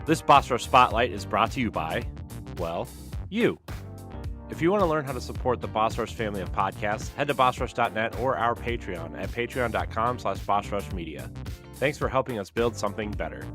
This Boss Rush Spotlight is brought to you by, well, you. If you want to learn how to support the Boss Rush family of podcasts, head to bossrush.net or our Patreon at patreon.com/bossrushmedia. Thanks for helping us build something better.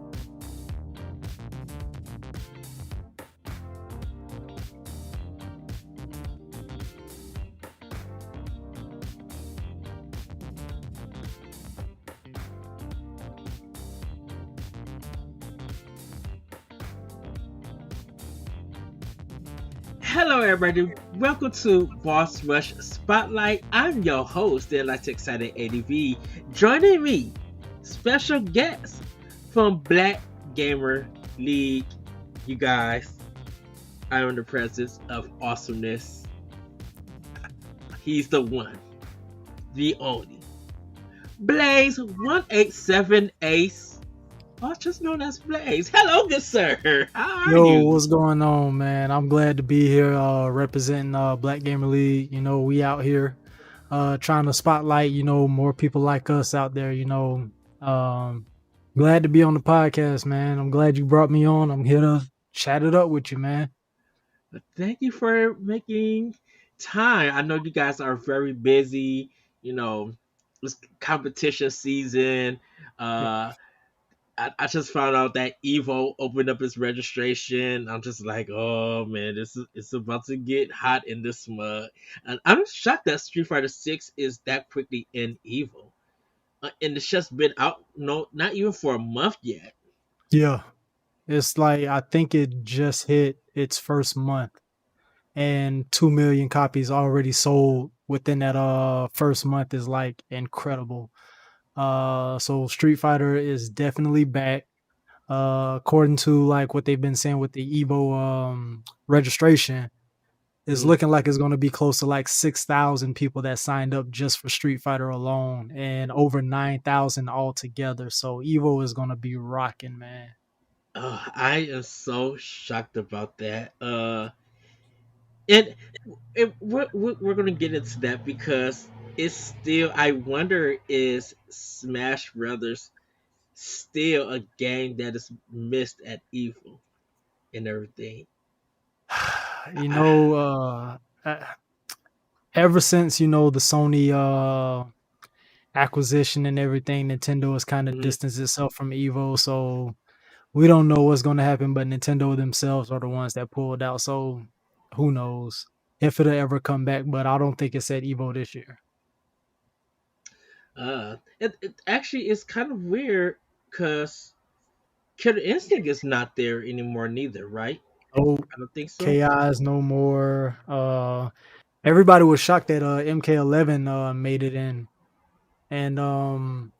Hello, everybody. Welcome to Boss Rush Spotlight. I'm your host, the ExcitedADV. Joining me, special guest from Black Gamer League. You guys, I am in the presence of awesomeness. He's the one, the only, Blaze187Ace. Just known as Blaze. Hello, good sir. How are you? What's going on, man? I'm glad to be here representing Black Gamer League. We out here trying to spotlight, more people like us out there, glad to be on the podcast, man. I'm glad you brought me on. I'm here to chat it up with you, man. Thank you for making time. I know you guys are very busy. It's competition season. I just found out that Evo opened up its registration. I'm just like, oh man, it's about to get hot in this mug. And I'm shocked that Street Fighter 6 is that quickly in Evo. And it's just been out, no, not even for a month yet. Yeah. It's like, I think it just hit its first month and 2 million copies already sold within that first month is like incredible. So Street Fighter is definitely back. According to like what they've been saying with the Evo registration, it's looking like it's going to be close to like 6,000 people that signed up just for Street Fighter alone, and over 9,000 altogether. So Evo is going to be rocking, man. I am so shocked about that. And we're gonna get into that because it's still. I wonder, is Smash Brothers still a game that is missed at Evo and everything? Ever since the Sony acquisition and everything, Nintendo has kind of distanced itself from Evo, so we don't know what's going to happen. But Nintendo themselves are the ones that pulled out, so who knows if it'll ever come back. But I don't think it's at Evo this year. It actually is kind of weird because Killer Instinct is not there anymore, neither, right? Oh, I don't think so. KI's no more. Everybody was shocked that MK11 made it in, and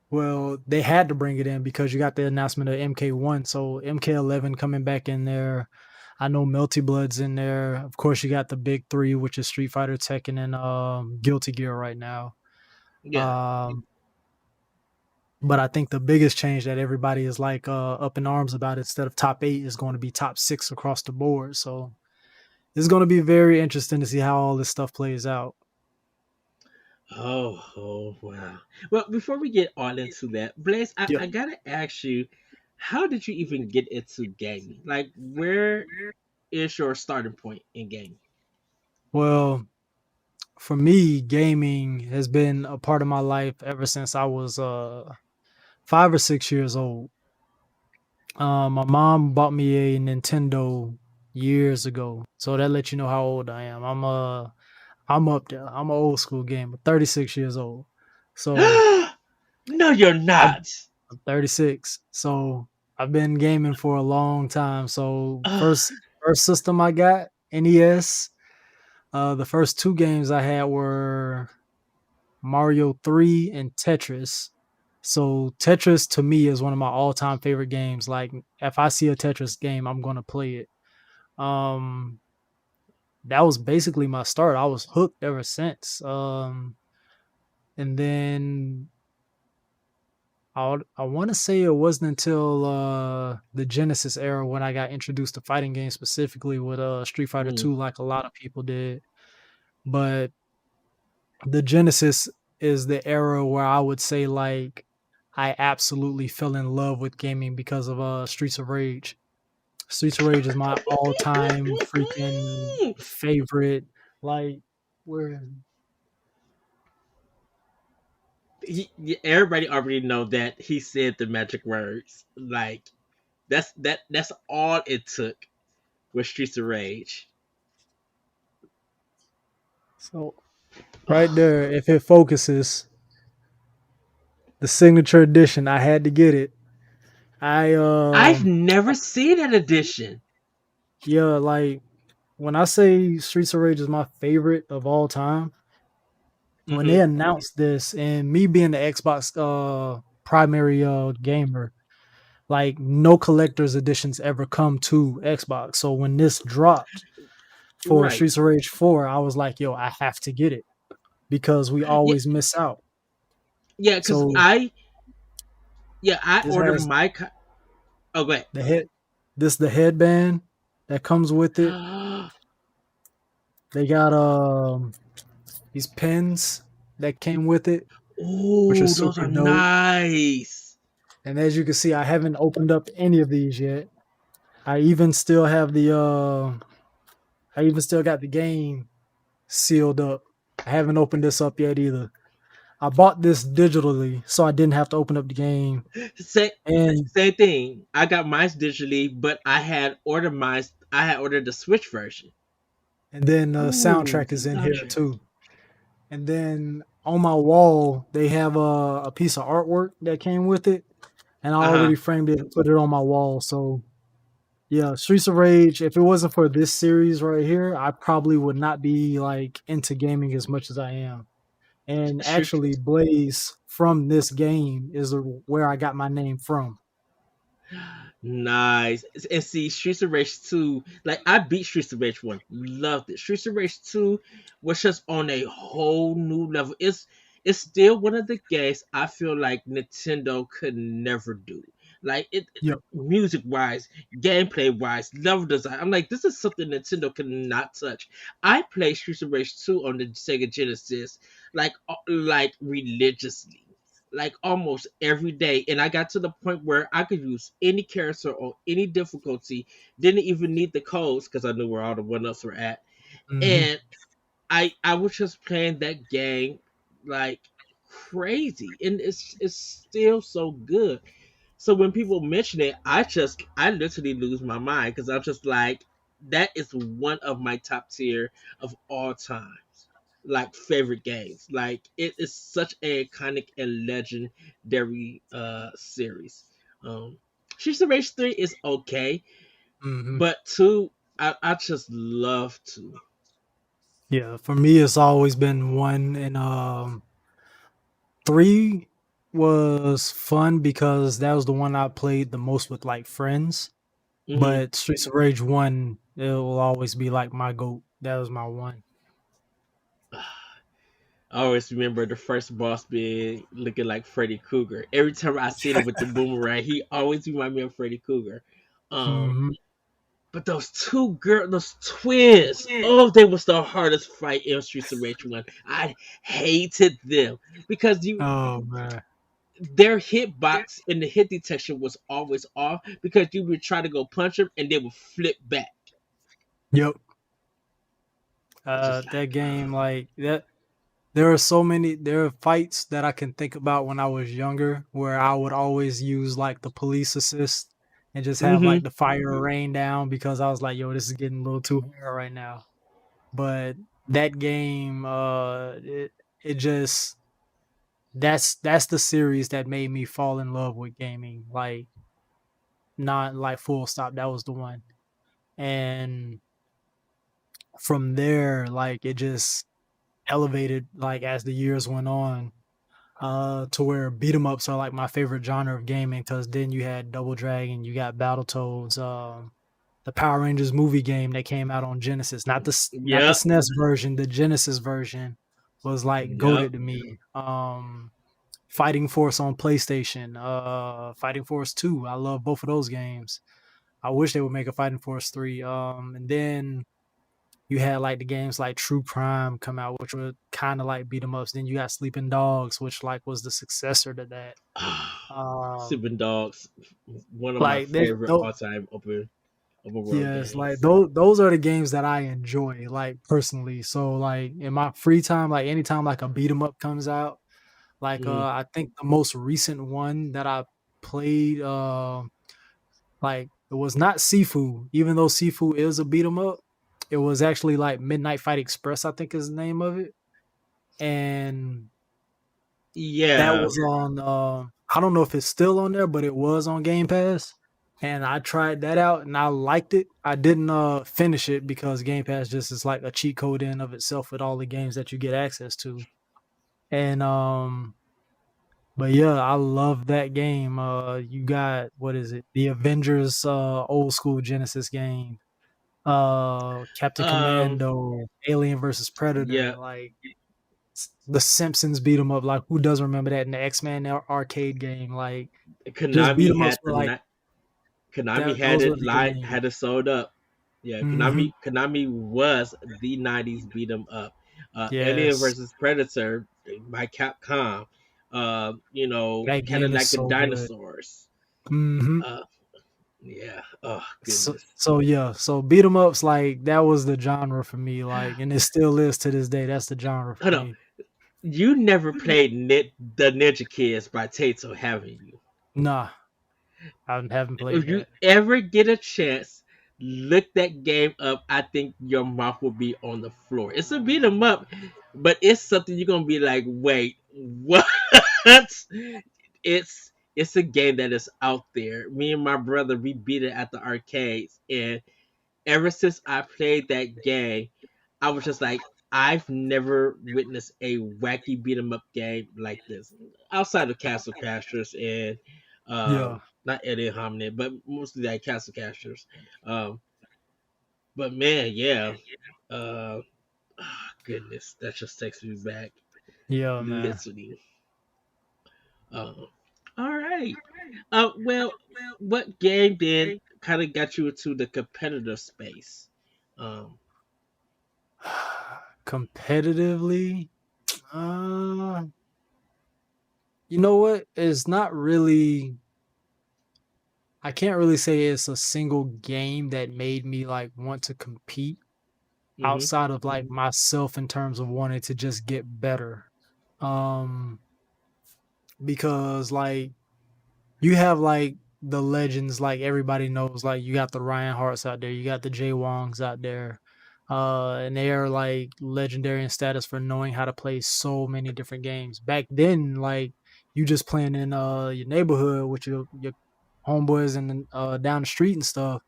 well, they had to bring it in because you got the announcement of MK1, so MK11 coming back in there. I know Melty Blood's in there. Of course, you got the big three, which is Street Fighter, Tekken, and Guilty Gear right now. Yeah. But I think the biggest change that everybody is like up in arms about, instead of top 8, is going to be top 6 across the board. So it's going to be very interesting to see how all this stuff plays out. Oh, wow. Well, before we get all into that, Blaze, I gotta ask you, how did you even get into gaming? Like, where is your starting point in gaming? Well, for me, gaming has been a part of my life ever since I was 5 or 6 years old. My mom bought me a Nintendo years ago, so that lets you know how old I am. I'm up there. I'm an old school gamer, 36 years old. So no, you're not. I'm 36. So I've been gaming for a long time. So first system I got, NES. The first 2 games I had were Mario 3 and Tetris. So Tetris to me is one of my all-time favorite games. Like if I see a Tetris game, I'm gonna play it. That was basically my start. I was hooked ever since. And then I want to say it wasn't until the Genesis era when I got introduced to fighting games, specifically with Street Fighter 2, like a lot of people did. But the Genesis is the era where I would say, like, I absolutely fell in love with gaming because of Streets of Rage. Streets of Rage is my all-time freaking favorite. Like, where Everybody already know that he said the magic words. Like that's all it took with Streets of Rage. so right there, if it focuses, the signature edition, I had to get it. I I've never seen that edition. yeah, like when I say Streets of Rage is my favorite of all time, when they Hmm. announced this and me being the Xbox primary gamer, like no collector's editions ever come to Xbox. So when this dropped for Right. Streets of Rage 4, I was like, yo, I have to get it because we Yeah, always miss out. yeah, because So I this ordered has my oh wait. the head this the headband that comes with it. They got these pins that came with it, which are Oh, those super are dope. nice. And as you can see, I haven't opened up any of these yet. I even still have I even still got the game sealed up. I haven't opened this up yet either. I bought this digitally so I didn't have to open up the game. Same, And same thing. I got mine digitally, but I had ordered mine. I had ordered the Switch version. then the Ooh, soundtrack the is in here soundtrack. too. And then on my wall, they have a piece of artwork that came with it. And I Uh huh. already framed it and put it on my wall. So yeah, Streets of Rage, if it wasn't for this series right here, I probably would not be like into gaming as much as I am. And Shoot. actually, Blaze from this game is where I got my name from. Nice. And see, Streets of Rage 2, like I beat Streets of Rage 1. Loved it. Streets of Rage 2 was just on a whole new level. It's still one of the games I feel like Nintendo could never do. Like Yep. music wise, gameplay wise, level design. I'm like, this is something Nintendo cannot touch. I play Streets of Rage 2 on the Sega Genesis like religiously, like almost every day. And I got to the point where I could use any character or any difficulty, didn't even need the codes because I knew where all the one ups were at. Hmm. And I was just playing that game like crazy. And it's still so good. So when people mention it, I literally lose my mind because I'm just like, that is one of my top tier of all times, like favorite games. Like it is such a iconic and legendary series. Um Streets of Rage 3 is okay, Hmm. but two, I just love two. Yeah, for me, it's always been one, and three was fun because that was the one I played the most with like friends. Hmm. But Streets of Rage one, it will always be like my goat. That was my one. I always remember the first boss being looking like Freddy Krueger. Every time I see him with the boomerang, he always remind me of Freddy Krueger. Um, Hmm. but those twins, oh, they was the hardest fight in Streets of Rage 1. I hated them because Oh man. their hitbox and the hit detection was always off because you would try to go punch them and they would flip back. Yep. Just That like, game, like that. There are so many. There are fights that I can think about when I was younger, where I would always use like the police assist and just have mm-hmm. like the fire rain down because I was like, "Yo, this is getting a little too hard right now." But that game, it just that's the series that made me fall in love with gaming. Like not like full stop. That was the one, and from there, like it just elevated like as the years went on to where beat 'em ups are like my favorite genre of gaming because then you had Double Dragon, you got Battletoads, the Power Rangers movie game that came out on Genesis, not the Yep. SNES version, the Genesis version was like Yep. goaded to me. Fighting Force on PlayStation, Fighting Force 2, I love both of those games. I wish they would make a Fighting Force 3. And then you had like the games like True Crime come out, which were kind of like beat 'em ups. Then you got Sleeping Dogs, which like was the successor to that. Um, Sleeping Dogs, one of my like they, favorite all time open world yes, like games. those are the games that I enjoy, like personally. So like in my free time, like anytime like a beat 'em up comes out, like Hmm. I think the most recent one that I played, like it was not Sifu, even though Sifu is a beat 'em up. It was actually like Midnight Fight Express, I think is the name of it, and that Yeah, was on. I don't know if it's still on there, but it was on Game Pass, and I tried that out and I liked it. I didn't finish it because Game Pass just is like a cheat code in of itself with all the games that you get access to, and but yeah, I love that game. You got what is it? The Avengers old school Genesis game. Captain um, Commando, Alien versus Predator, yeah. like the Simpsons beat 'em up. Like who doesn't remember that in the X-Men arcade game? Like just beat Konami 'em ups had were like Konami that. had Those were it the good live, games. had it sold up. Yeah, Hmm. Konami was the '90s beat 'em up. Alien Yes, versus Predator by Capcom. that kind of game is like a so good. dinosaurs. Hmm. Uh, yeah. Oh So, goodness. so yeah, so beat 'em ups like that was the genre for me. Like, and it still is to this day. That's the genre for Hold on. me. You never played the Ninja Kids by Taito, haven't you? Nah, I haven't played If you that. ever get a chance, look that game up. I think your mouth will be on the floor. It's a beat 'em up, but it's something you're gonna be like, wait, what? It's a game that is out there. Me and my brother, we beat it at the arcades, and ever since I played that game, I was just like, I've never witnessed a wacky beat 'em up game like this. Outside of Castle Crashers and Yeah, not Eddie Hominin, but mostly like Castle Crashers. Um, but man, yeah. Uh, Goodness, that just takes me back. yeah, man. Literally. Uh, all right. Well, what game then kind of got you into the competitive space? Um, Competitively, uh, you know what? It's not really. I can't really say it's a single game that made me like want to compete mm-hmm, outside of like myself in terms of wanting to just get better. Um, because like you have like the legends, like everybody knows, like you got the Ryan Harts out there, you got the Jay Wongs out there, and they are like legendary in status for knowing how to play so many different games. Back then, like you just playing in your neighborhood with your homeboys and down the street and stuff.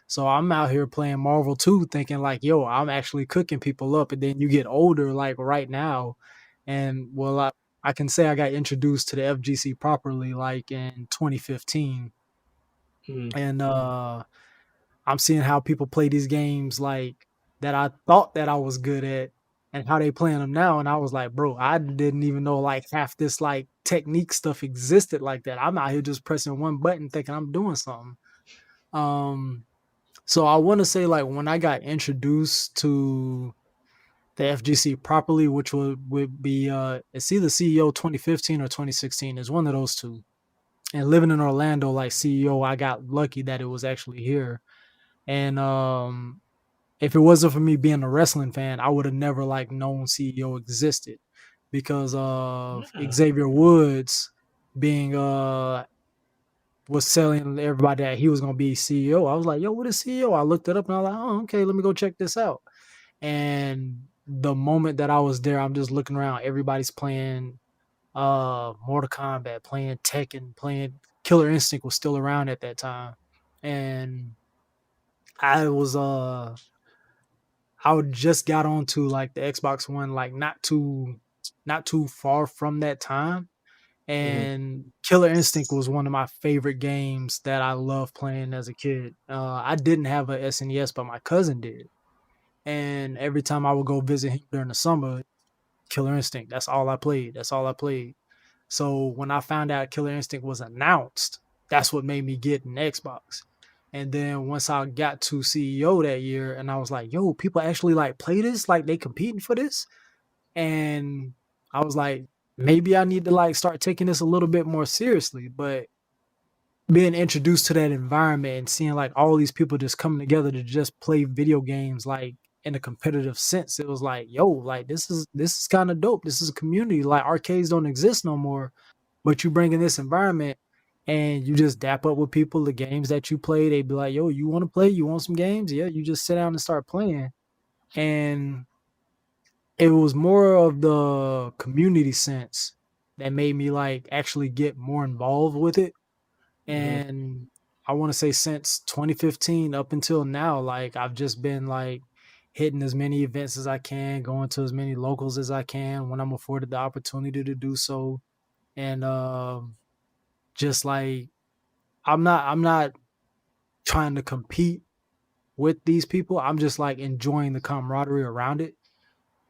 So I'm out here playing Marvel 2 thinking like, yo, I'm actually cooking people up. And then you get older, like right now. And well, I can say I got introduced to the FGC properly like in 2015. mm-hmm. And I'm seeing how people play these games like that I thought that I was good at and how they playing them now. And I was like, bro, I didn't even know like half this like technique stuff existed like that. I'm out here just pressing one button thinking I'm doing something. Um so I want to say like when I got introduced to the FGC properly, which would be it's either CEO 2015 or 2016. It's one of those two. And living in Orlando, like CEO, I got lucky that it was actually here. And if it wasn't for me being a wrestling fan, I would have never like known CEO existed because of Yeah. Xavier Woods being was telling everybody that he was gonna be CEO. I was like, yo, what is CEO? I looked it up and I was like, oh, okay, let me go check this out. And the moment that I was there, I'm just looking around. Everybody's playing Mortal Kombat, playing Tekken, playing Killer Instinct was still around at that time. And I was I just got onto like the Xbox One like not too far from that time. Mm-hmm. And Killer Instinct was one of my favorite games that I loved playing as a kid. I didn't have a SNES, but my cousin did. And every time I would go visit him during the summer, Killer Instinct, that's all I played. That's all I played. So when I found out Killer Instinct was announced, that's what made me get an Xbox. And then once I got to CEO that year, and I was like, "Yo, people actually like play this? Like they competing for this?" And I was like, maybe I need to like start taking this a little bit more seriously. But being introduced to that environment and seeing like all these people just coming together to just play video games like in a competitive sense, it was like, yo, like this is kind of dope. This is a community. Like arcades don't exist no more, but you bring in this environment and you just dap up with people. The games that you play, they be like, yo, you want to play? You want some games? Yeah, you just sit down and start playing. And it was more of the community sense that made me like actually get more involved with it. Hmm. And I want to say since 2015 up until now, like I've just been like hitting as many events as I can, going to as many locals as I can when I'm afforded the opportunity to do so. And just like I'm not trying to compete with these people. I'm just like enjoying the camaraderie around it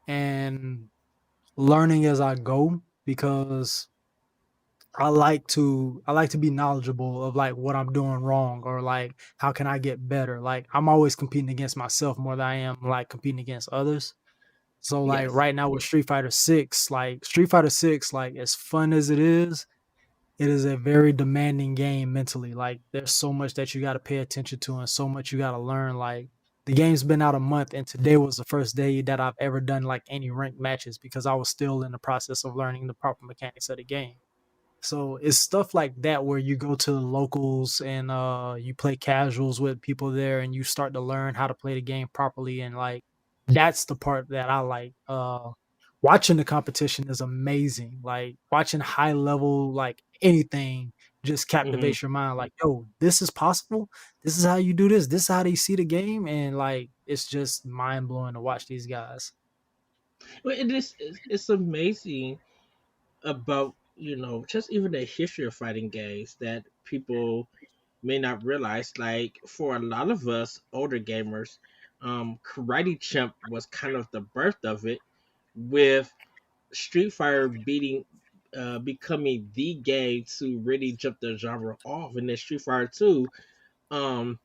and learning as I go because I like to be knowledgeable of like what I'm doing wrong or like how can I get better. Like I'm always competing against myself more than I am like competing against others. So like Yes. right now with Street Fighter 6, like as fun as it is a very demanding game mentally. Like there's so much that you got to pay attention to and so much you got to learn. Like the game's been out a month and today was the first day that I've ever done like any ranked matches because I was still in the process of learning the proper mechanics of the game. So it's stuff like that where you go to the locals and you play casuals with people there and you start to learn how to play the game properly and like that's the part that I like. Watching the competition is amazing. Like watching high level like anything just Hmm. captivates your mind like, yo, this is possible. This is how you do this. This is how they see the game and like it's just mind blowing to watch these guys. Well, it's amazing about just even the history of fighting games that people may not realize. Like for a lot of us older gamers, Karate Champ was kind of the birth of it, with Street Fighter becoming the game to really jump the genre off, and then Street Fighter 2 um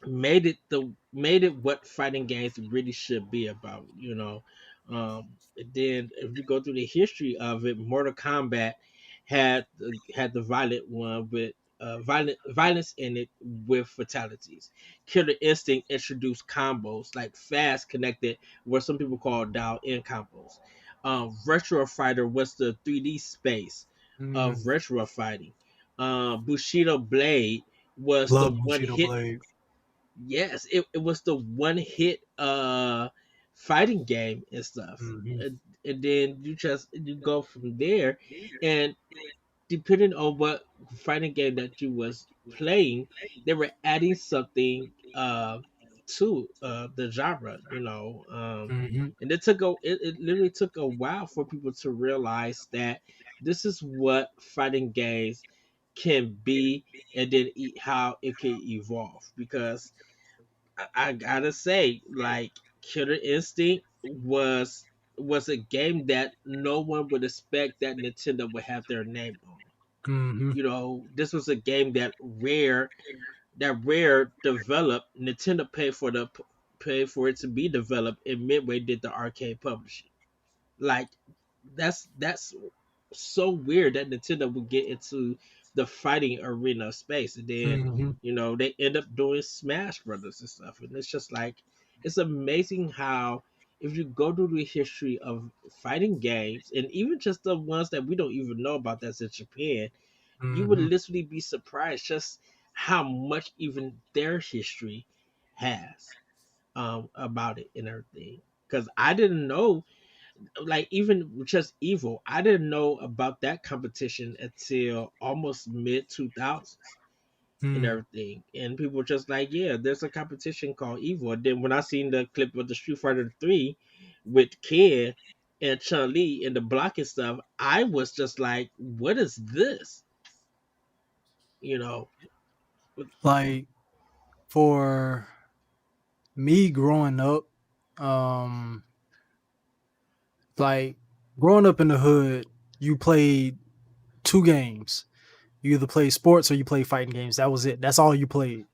made it what fighting games really should be about. And then if you go through the history of it, Mortal Kombat had the violent one with violence in it with fatalities. Killer Instinct introduced combos like fast connected, what some people call dial in combos. Retro Fighter was the 3D space of Mm, retro fighting. Bushido Blade was the love one Bushido hit. Blade. Yes, it was the one hit fighting game and stuff. Hmm. And then you go from there, and depending on what fighting game that you was playing, they were adding something to the genre, Hmm. and it literally took a while for people to realize that this is what fighting games can be, and then how it can evolve. Because I gotta say, like, Killer Instinct was a game that no one would expect that Nintendo would have their name on. Hmm. This was a game that Rare developed. Nintendo paid for it to be developed, and Midway did the arcade publishing. Like, that's so weird that Nintendo would get into the fighting arena space, and then Hmm. they end up doing Smash Brothers and stuff, and it's just like it's amazing how, if you go through the history of fighting games, and even just the ones that we don't even know about that's in Japan, you would Hmm. literally be surprised just how much even their history has about it and everything. Because I didn't know, like, even just Evil, I didn't know about that competition until almost mid 2000s and Hmm. everything. And people were just like, yeah, there's a competition called Evil. And then when I seen the clip of the Street Fighter 3 with Ken and Chun Li and the blocking stuff, I was just like, what is this? You know? Like for me growing up, um, like growing up in the hood, you played two games. You either played sports or you played fighting games. That was it. That's all you played.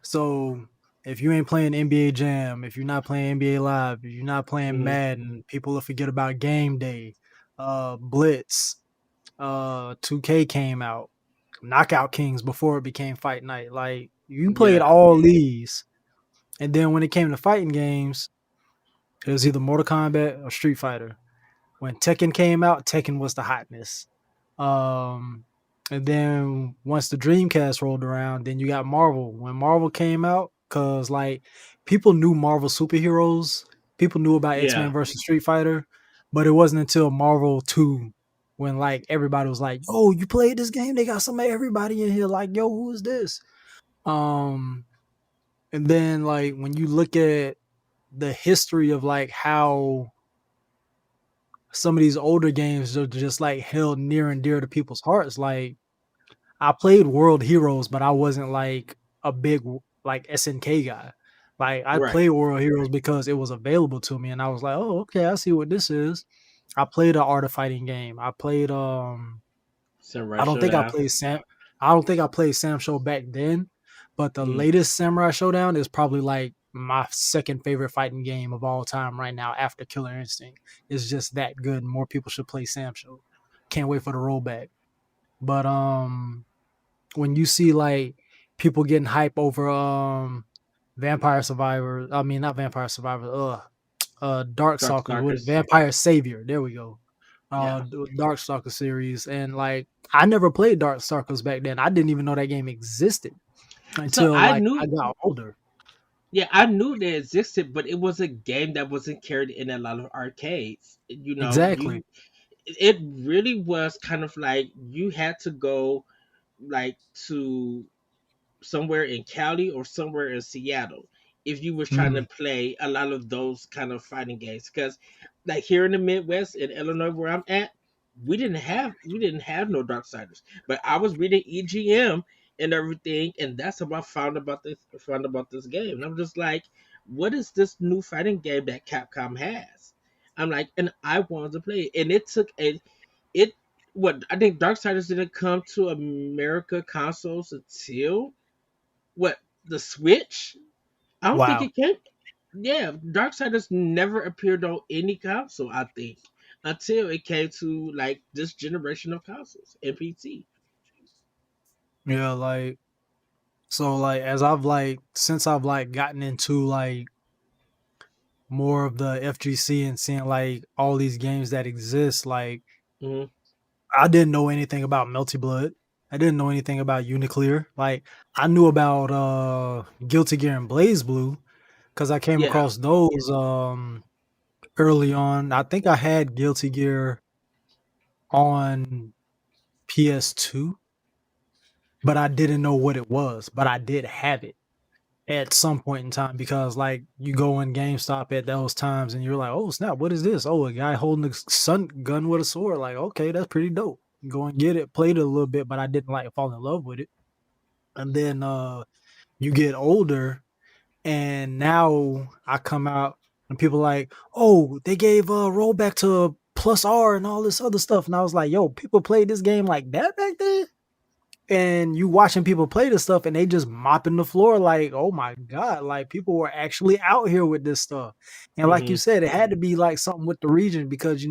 So if you ain't playing NBA Jam, if you're not playing NBA Live, if you're not playing Hmm. Madden, people will forget about Game Day, Blitz, 2K came out, Knockout Kings before it became Fight Night. Like you played Yeah, all these, and then when it came to fighting games, it was either Mortal Kombat or Street Fighter. When Tekken came out, Tekken was the hotness. Um, and then once the Dreamcast rolled around, then you got Marvel. When Marvel came out, cause like people knew Marvel superheroes, people knew about X yeah. Men versus Street Fighter, but it wasn't until Marvel 2 when like everybody was like, "Yo, you played this game? They got some of everybody in here." Like, "Yo, who is this?" Um, and then like when you look at the history of like how some of these older games are just like held near and dear to people's hearts. Like I played World Heroes, but I wasn't like a big like SNK guy. Like I Right. played World Heroes because it was available to me, and I was like, oh, okay, I see what this is. I played an art of fighting game. I played Samurai I don't think I Showdown. played Sam. I don't think I played Sam Show back then, but the Hmm. latest Samurai Showdown is probably like my second favorite fighting game of all time right now after Killer Instinct. It's just that good. More people should play Sam Show. Can't wait for the rollback. But when you see like people getting hype over Vampire Survivor, I mean not Vampire Survivor, Dark Darkstalkers with Stalkers. Vampire Savior. There we go. Yeah. The Darkstalker series, and like I never played Darkstalkers back then. I didn't even know that game existed So until I like I knew, got older. yeah, I knew they existed, but it was a game that wasn't carried in a lot of arcades. Exactly. It really was kind of like you had to go like to somewhere in Cali or somewhere in Seattle if you was trying to Mm, play a lot of those kind of fighting games. Because like here in the Midwest in Illinois where I'm at, we didn't have no Darksiders. But I was reading EGM and everything, and that's how I found about this game. And I'm just like, what is this new fighting game that Capcom has? I'm like, and I wanted to play it. And it what I think Darksiders didn't come to America consoles until what, the Switch? I don't think wow. it came. Yeah, Darksiders never appeared on any console. I think until it came to like this generation of consoles and PC. Yeah, like so like as I've like since I've like gotten into like more of the FGC and seeing like all these games that exist, like Hmm. I didn't know anything about Melty Blood. I didn't know anything about Uniclear. Like I knew about Guilty Gear and Blaze Blue because I came Yeah. across those early on. I think I had Guilty Gear on PS2, but I didn't know what it was. But I did have it at some point in time because like you go in GameStop at those times and you're like, oh snap, what is this? Oh, a guy holding a sun gun with a sword. Like, okay, that's pretty dope. Go and get it, played it a little bit, but I didn't like fall in love with it. And then you get older and now I come out and people like, oh, they gave a rollback to plus R and all this other stuff. And I was like, yo, people played this game like that back then? And you watching people play this stuff and they just mopping the floor like, oh my god, like people were actually out here with this stuff. And like you Hmm. said, it had to be like something with the region because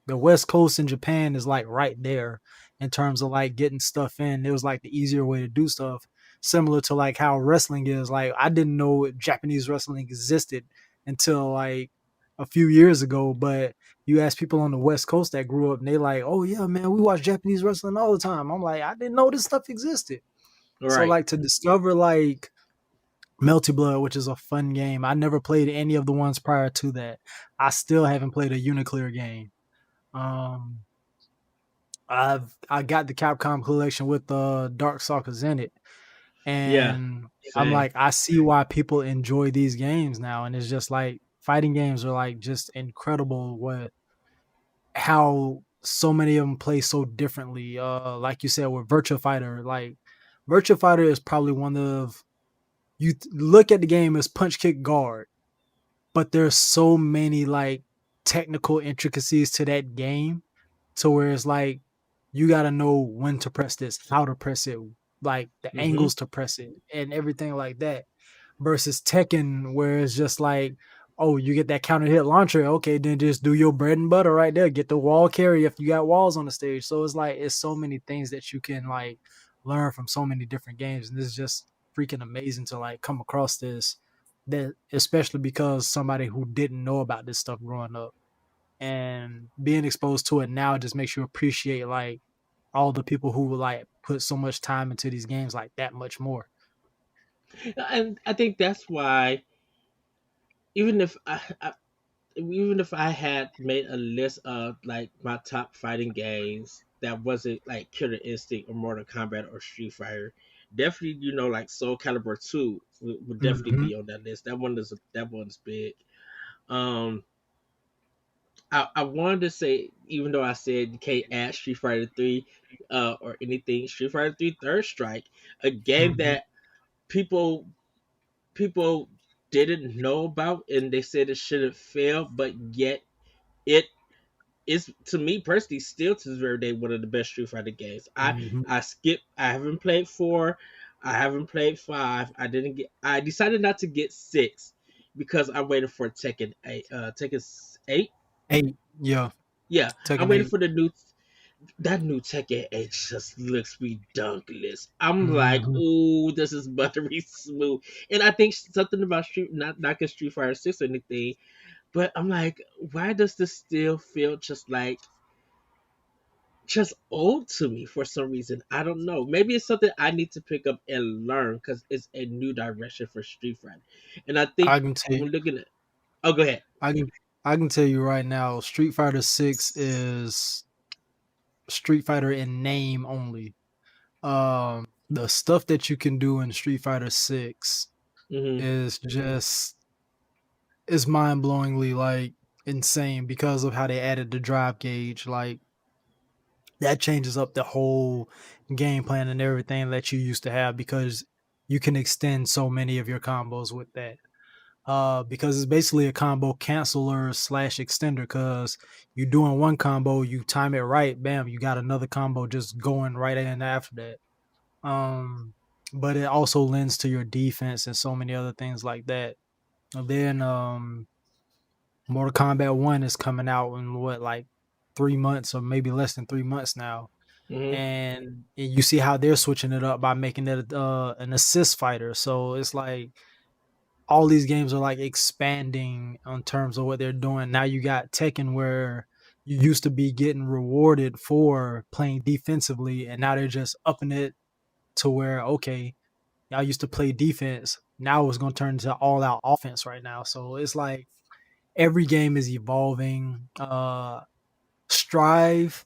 the West Coast in Japan is like right there in terms of like getting stuff in. It was like the easier way to do stuff, similar to like how wrestling is. Like I didn't know Japanese wrestling existed until like a few years ago, but you ask people on the West Coast that grew up and they like, oh yeah, man, we watch Japanese wrestling all the time. I'm like, I didn't know this stuff existed. So Right. like to discover like Melty Blood, which is a fun game. I never played any of the ones prior to that. I still haven't played a Uniclear game. Um, I got the Capcom collection with the Dark Darkstalkers in it, Yeah. and I'm Same. like, I see why people enjoy these games now, and it's just like fighting games are like just incredible. What how so many of them play so differently. Like you said with Virtua Fighter, like Virtua Fighter is probably one of look at the game as punch kick guard, but there's so many like technical intricacies to that game to where it's like you got to know when to press this, how to press it, like the Mm-hmm. angles to press it and everything like that. Versus Tekken, where it's just like, oh, you get that counter hit launcher, okay, then just do your bread and butter right there. Get the wall carry if you got walls on the stage. So it's like it's so many things that you can like learn from so many different games, and this is just freaking amazing to like come across this. That especially because somebody who didn't know about this stuff growing up and being exposed to it now just makes you appreciate like all the people who like put so much time into these games like that much more. And I think that's why even if even if I had made a list of like my top fighting games that wasn't like Killer Instinct or Mortal Kombat or Street Fighter, definitely like Soul Calibur 2 would definitely Hmm. be on that list. That one's big. Um, I wanted to say, even though I said you can't add Street Fighter 3 or anything, Street Fighter 3 Third Strike, a game Hmm. that people people didn't know about and they said it shouldn't fail, but yet it is, to me personally, still to this very day one of the best Street Fighter games. Hmm. I haven't played 4, I haven't played 5. I decided not to get 6 because I waited for Tekken 8. 8, yeah, Yeah, I'm Tekken waiting 8. for that new Tekken 8 just looks redonkulous. I'm like, Mhm. ooh, this is buttery smooth. And I think something about not knocking Street Fighter 6 or anything, but I'm like, why does this still feel just old to me for some reason? I don't know. Maybe it's something I need to pick up and learn because it's a new direction for Street Fighter. And I think I can tell when looking at, oh, go ahead. I can I can tell you right now, Street Fighter 6 is Street Fighter in name only. The stuff that you can do in Street Fighter 6 Hmm. is just is mind-blowingly like insane because of how they added the drive gauge. Like that changes up the whole game plan and everything that you used to have because you can extend so many of your combos with that. Because it's basically a combo canceller slash extender. Because you're doing one combo, you time it right, bam, you got another combo just going right in after that. But it also lends to your defense and so many other things like that. And then Mortal Kombat 1 is coming out in what, like 3 months or maybe less than 3 months now. Hmm. And you see how they're switching it up by making it an assist fighter. So it's like all these games are like expanding on terms of what they're doing. Now you got Tekken where you used to be getting rewarded for playing defensively, and now they're just upping it to where okay, y'all used to play defense. Now it's gonna turn into all out offense right now. So it's like every game is evolving. Strive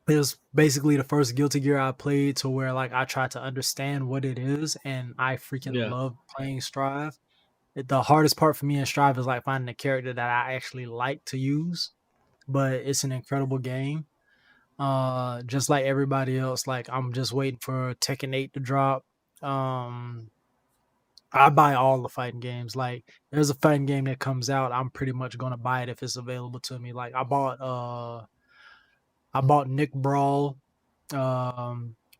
is basically the first Guilty Gear I played to where like I tried to understand what it is, and I freaking Yeah. love playing Strive. The hardest part for me in Strive is like finding a character that I actually like to use, but it's an incredible game. Just like everybody else, like I'm just waiting for Tekken 8 to drop. Um, I buy all the fighting games. Like there's a fighting game that comes out, I'm pretty much gonna buy it if it's available to me. Like I bought Nick Brawl,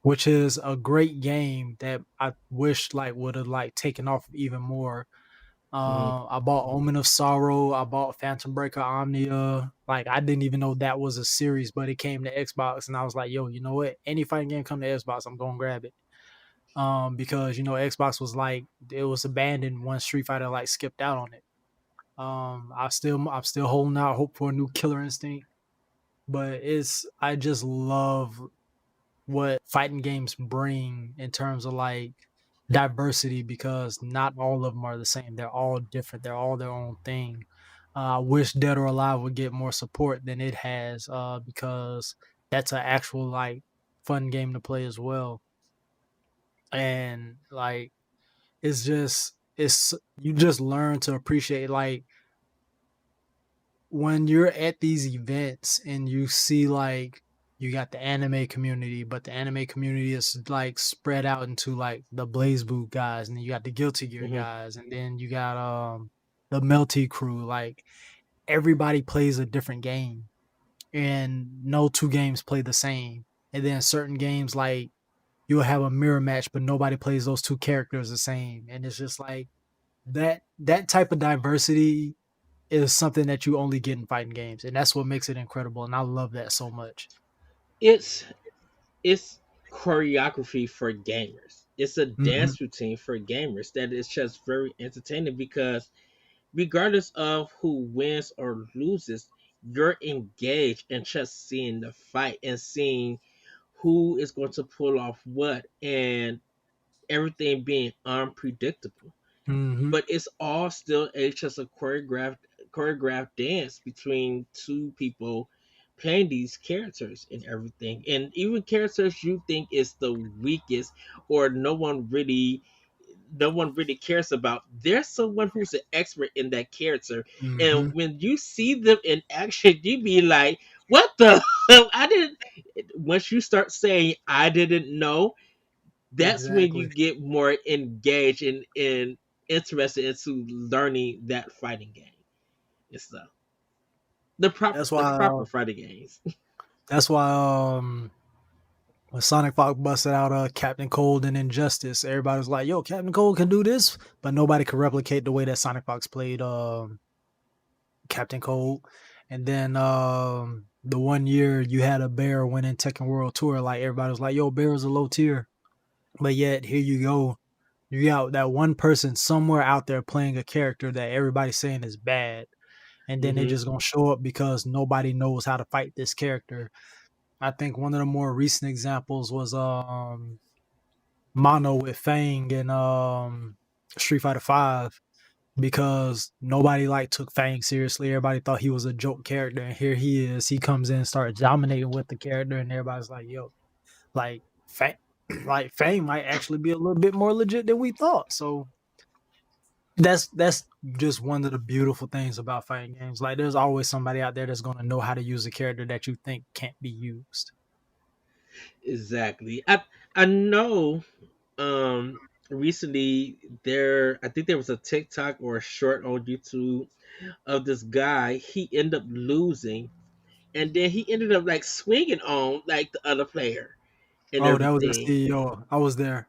which is a great game that I wish like would have like taken off even more. Hmm. I bought Omen of Sorrow. I bought Phantom Breaker Omnia. Like I didn't even know that was a series, but it came to Xbox, and I was like, "Yo, you know what? Any fighting game come to Xbox, I'm gonna grab it." Because Xbox was like it was abandoned once Street Fighter like skipped out on it. I'm still holding out hope for a new Killer Instinct, but I just love what fighting games bring in terms of like diversity because not all of them are the same. They're all different. They're all their own thing. I wish Dead or Alive would get more support than it has because that's an actual like fun game to play as well. And like it's you just learn to appreciate like when you're at these events and you see like you got the anime community, but the anime community is like spread out into like the Blaze Boot guys, and then you got the Guilty Gear Hmm. guys, and then you got the Melty crew. Like everybody plays a different game, and no two games play the same. And then certain games like you'll have a mirror match, but nobody plays those two characters the same. And it's just like that type of diversity is something that you only get in fighting games, and that's what makes it incredible. And I love that so much. It's it's choreography for gamers. It's a Hmm. dance routine for gamers that is just very entertaining because regardless of who wins or loses, you're engaged in just seeing the fight and seeing who is going to pull off what and everything being unpredictable. Hmm. But it's all still just a choreographed dance between two people playing these characters and everything. And even characters you think is the weakest or no one really cares about. There's someone who's an expert in that character. Hmm. And when you see them in action, you be like, what the I didn't once you start saying I didn't know, that's when you Exactly. get more engaged and interested into learning that fighting game and stuff. The proper That's the why. proper fighting games. That's why. When Sonic Fox busted out Captain Cold and Injustice, everybody was like, "Yo, Captain Cold can do this," but nobody could replicate the way that Sonic Fox played Captain Cold. And then the one year you had a Bear winning Tekken World Tour, like everybody was like, "Yo, Bear is a low tier," but yet here you go, you got that one person somewhere out there playing a character that everybody's saying is bad, and then they Hmm. just gonna show up because nobody knows how to fight this character. I think one of the more recent examples was Mono with Fang and Street Fighter Five, because nobody like took Fang seriously. Everybody thought he was a joke character, and here he is. He comes in and starts dominating with the character, and everybody's like, "Yo, like Fang, like Fang might actually be a little bit more legit than we thought." So that's just one of the beautiful things about fighting games. Like, there's always somebody out there that's gonna know how to use a character that you think can't be used. Exactly. I know recently I think there was a TikTok or a short on YouTube of this guy. He ended up losing and then he ended up like swinging on like the other player and Oh, that was at everything. CEO. I was there.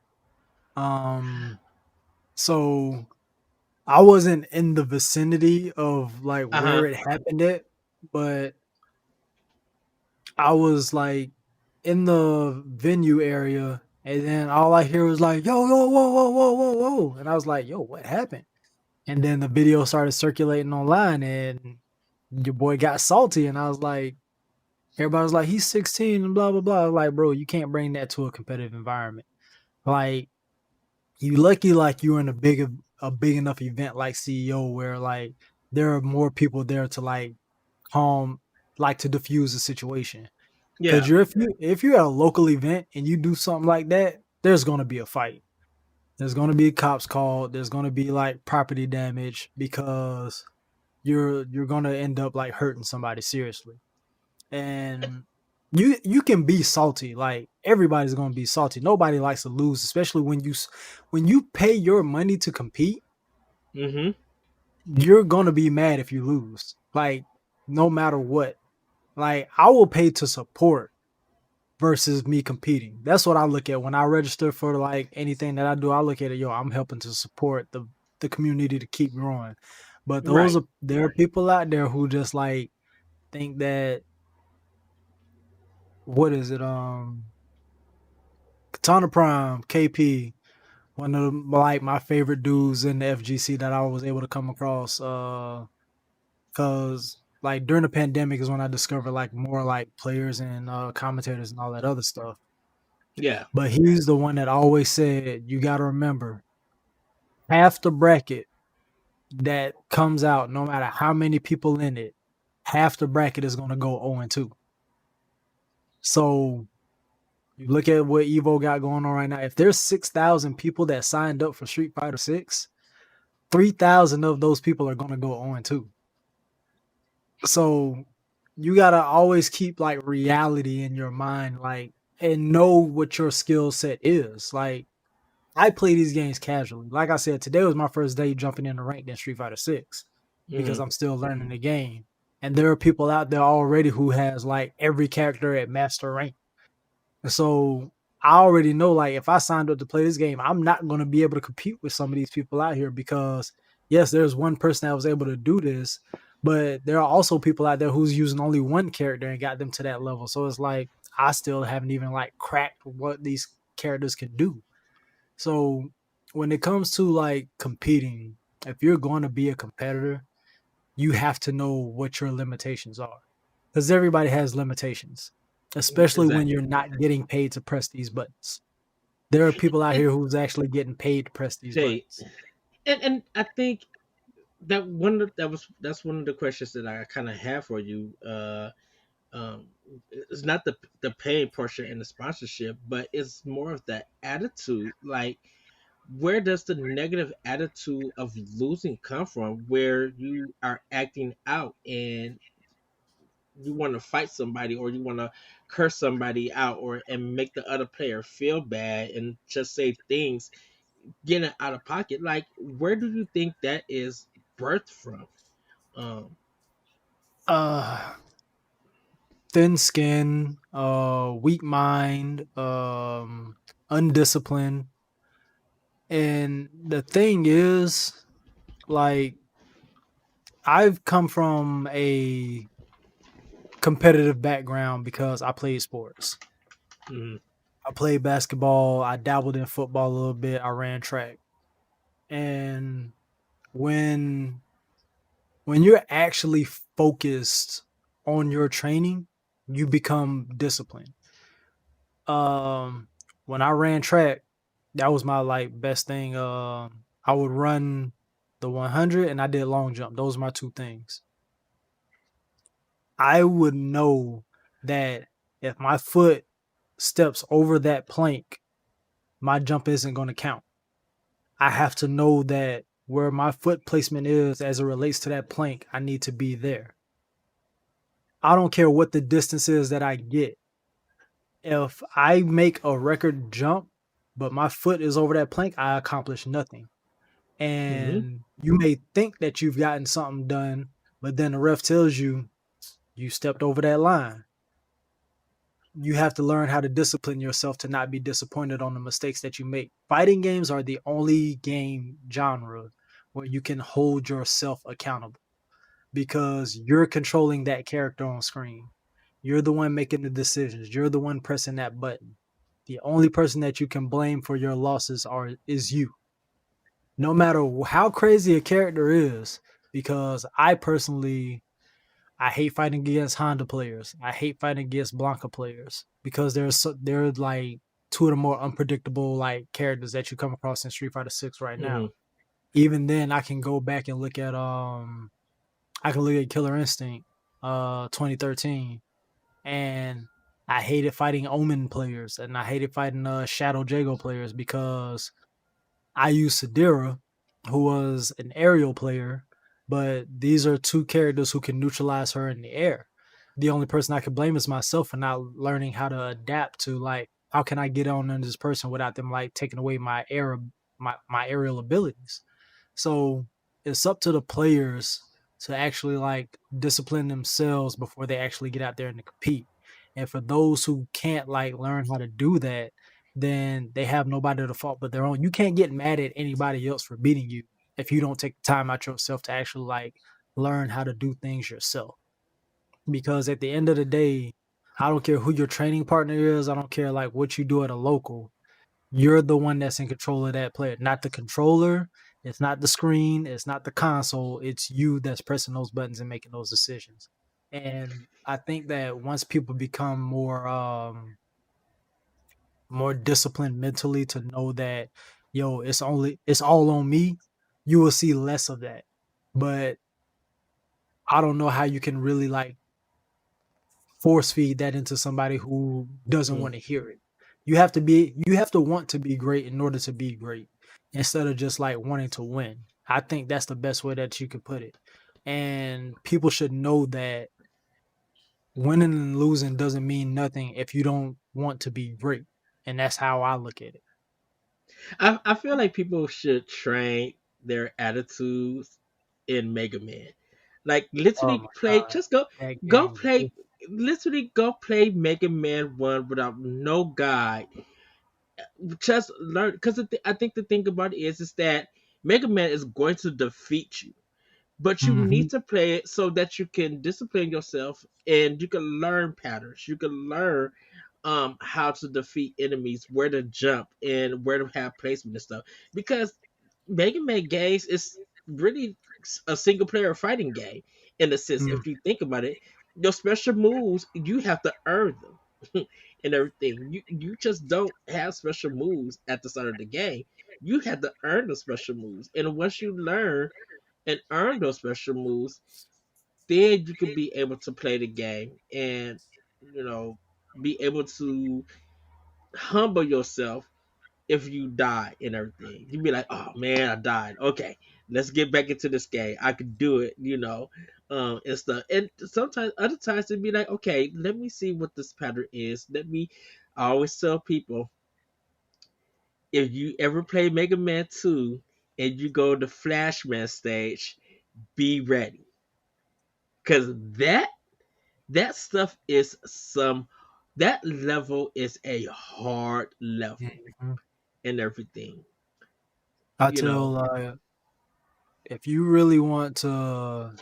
Um, so I wasn't in the vicinity of like Uh-huh. where it happened at, but I was like in the venue area, and then all I hear was like, "Yo, yo, whoa, whoa, whoa, whoa, whoa," and I was like, "Yo, what happened?" And then the video started circulating online, and your boy got salty, and I was like, everybody was like, "He's 16 and blah blah blah." I was like, bro, you can't bring that to a competitive environment. Like, you lucky like you're in a big enough event like CEO where like there are more people there to like calm, like to diffuse the situation. Because Yeah. if you're at a local event and you do something like that, there's gonna be a fight. There's gonna be cops called. There's gonna be like property damage because you're gonna end up like hurting somebody seriously. And you can be salty. Like, everybody's gonna be salty. Nobody likes to lose, especially when you pay your money to compete. Mm-hmm. You're gonna be mad if you lose. Like, no matter what. Like, I will pay to support versus me competing. That's what I look at when I register for like anything that I do. I look at it, yo, I'm helping to support the community to keep growing. But Right. there are people out there who just like think that, what is it? Katana Prime, KP, one of like my favorite dudes in the FGC that I was able to come across. Cause like during the pandemic is when I discovered like more like players and commentators and all that other stuff. Yeah. But he's the one that always said, you got to remember, half the bracket that comes out, no matter how many people in it, half the bracket is going to go 0-2. So you look at what Evo got going on right now. If there's 6,000 people that signed up for Street Fighter 6, 3,000 of those people are going to go 0-2. So you got to always keep like reality in your mind, like, and know what your skill set is. Like, I play these games casually. Like I said, today was my first day jumping in the ranked in Street Fighter 6 because Mm-hmm. I'm still learning the game. And there are people out there already who has like every character at master rank. And so I already know, like, if I signed up to play this game, I'm not going to be able to compete with some of these people out here because, yes, there's one person that was able to do this, but there are also people out there who's using only one character and got them to that level. So it's like I still haven't even like cracked what these characters can do. So when it comes to like competing, if you're going to be a competitor, you have to know what your limitations are because everybody has limitations, especially when you're Exactly. not getting paid to press these buttons. There are people out And here who's actually getting paid to press these hey, buttons. and I think that's one of the questions that I kind of have for you. Um, it's not the paying portion and the sponsorship, but it's more of the attitude. Like, where does the negative attitude of losing come from? Where you are acting out and you want to fight somebody, or you want to curse somebody out, or and make the other player feel bad and just say things getting out of pocket. Like, where do you think that is birthed from? Um, Uh, Thin skin, weak mind, undisciplined. And the thing is, like, I've come from a competitive background because I played sports. mhm, I played basketball, I dabbled in football a little bit, I ran track. And when when you're actually focused on your training, you become disciplined. Um, when I ran track, that was my like best thing. I would run the 100 and I did long jump. Those are my two things. I would know that if my foot steps over that plank, my jump isn't going to count. I have to know that where my foot placement is as it relates to that plank, I need to be there. I don't care what the distance is that I get. If I make a record jump, but my foot is over that plank, I accomplish nothing. mhm, And you may think that you've gotten something done, but then the ref tells you you stepped over that line. You have to learn how to discipline yourself to not be disappointed on the mistakes that you make. Fighting games are the only game genre where you can hold yourself accountable because you're controlling that character on screen. You're the one making the decisions. You're the one pressing that button. The only person that you can blame for your losses is you. No matter how crazy a character is, because I hate fighting against Honda players. I hate fighting against Blanca players because they're like two of the more unpredictable like characters that you come across in Street Fighter 6 right now. mhm, Even then I can go back and look at I can look at Killer Instinct 2013 and I hated fighting Omen players and I hated fighting Shadow Jago players because I used Sadira, who was an aerial player, but these are two characters who can neutralize her in the air. The only person I could blame is myself for not learning how to adapt to like how can I get on this person without them like taking away my aerial abilities. So it's up to the players to actually like discipline themselves before they actually get out there and compete. And for those who can't like learn how to do that, then they have nobody to fault but their own. You can't get mad at anybody else for beating you if you don't take the time out yourself to actually like learn how to do things yourself. Because at the end of the day, I don't care who your training partner is. I don't care like what you do at a local. You're the one that's in control of that player, not the controller. It's not the screen. It's not the console. It's you that's pressing those buttons and making those decisions. And I think that once people become more disciplined mentally to know that yo it's all on me, you will see less of that. But I don't know how you can really like force feed that into somebody who doesn't mhm. want to hear it. You have to want to be great in order to be great instead of just like wanting to win. I think that's the best way that you could put it. And people should know that winning and losing doesn't mean nothing if you don't want to be great. And that's how I look at it. I feel like people should train their attitudes in Mega Man. Like, Oh literally my play, god. just That go game. play, literally go play Mega Man 1 without no guide just learn, because I think the thing about it is that Mega Man is going to defeat you, but you Hmm. need to play it so that you can discipline yourself and you can learn patterns. You can learn how to defeat enemies, where to jump, and where to have placement and stuff. Because Mega Man games is really a single player fighting game in a sense. Mm. If you think about it, your special moves you have to earn them and everything. You just don't have special moves at the start of the game. You have to earn the special moves, and once you learn and earn those special moves, then you can be able to play the game and you know be able to humble yourself if you die and everything. You'd be like, oh man, I died. Okay, let's get back into this game. I could do it, and stuff. And sometimes, other times, it'd be like, okay, let me see what this pattern is. I always tell people, if you ever play Mega Man 2 and you go to Flashman stage, be ready. Because that stuff is that level is a hard level Mhm. and everything. I You know, tell if you really want to,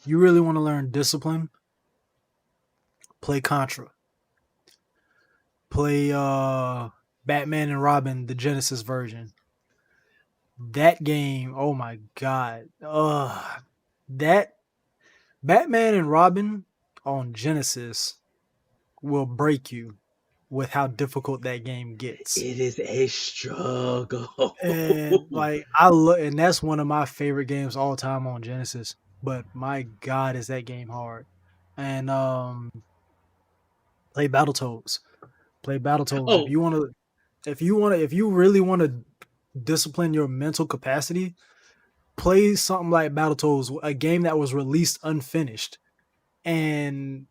you really want to learn discipline, play Contra, play Batman and Robin, the Genesis version. That game, oh my god, that Batman and Robin on Genesis will break you with how difficult that game gets. it is a struggle. And like I look, and that's one of my favorite games all time on Genesis. But my God, is that game hard? And play Battletoads. Play Battletoads. Oh, If you really want to discipline your mental capacity, play something like Battletoads, a game that was released unfinished and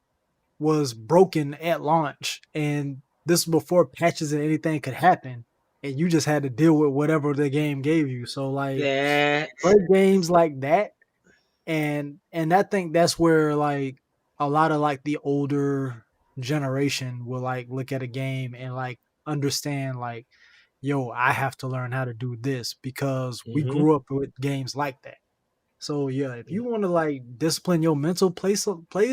was broken at launch, and this was before patches and anything could happen, and you just had to deal with whatever the game gave you. So like that. play games like that, and I think that's where like a lot of like the older generation will like look at a game and like understand like, yo, I have to learn how to do this because we Hmm. grew up with games like that. So yeah, if you want to like discipline your mental, play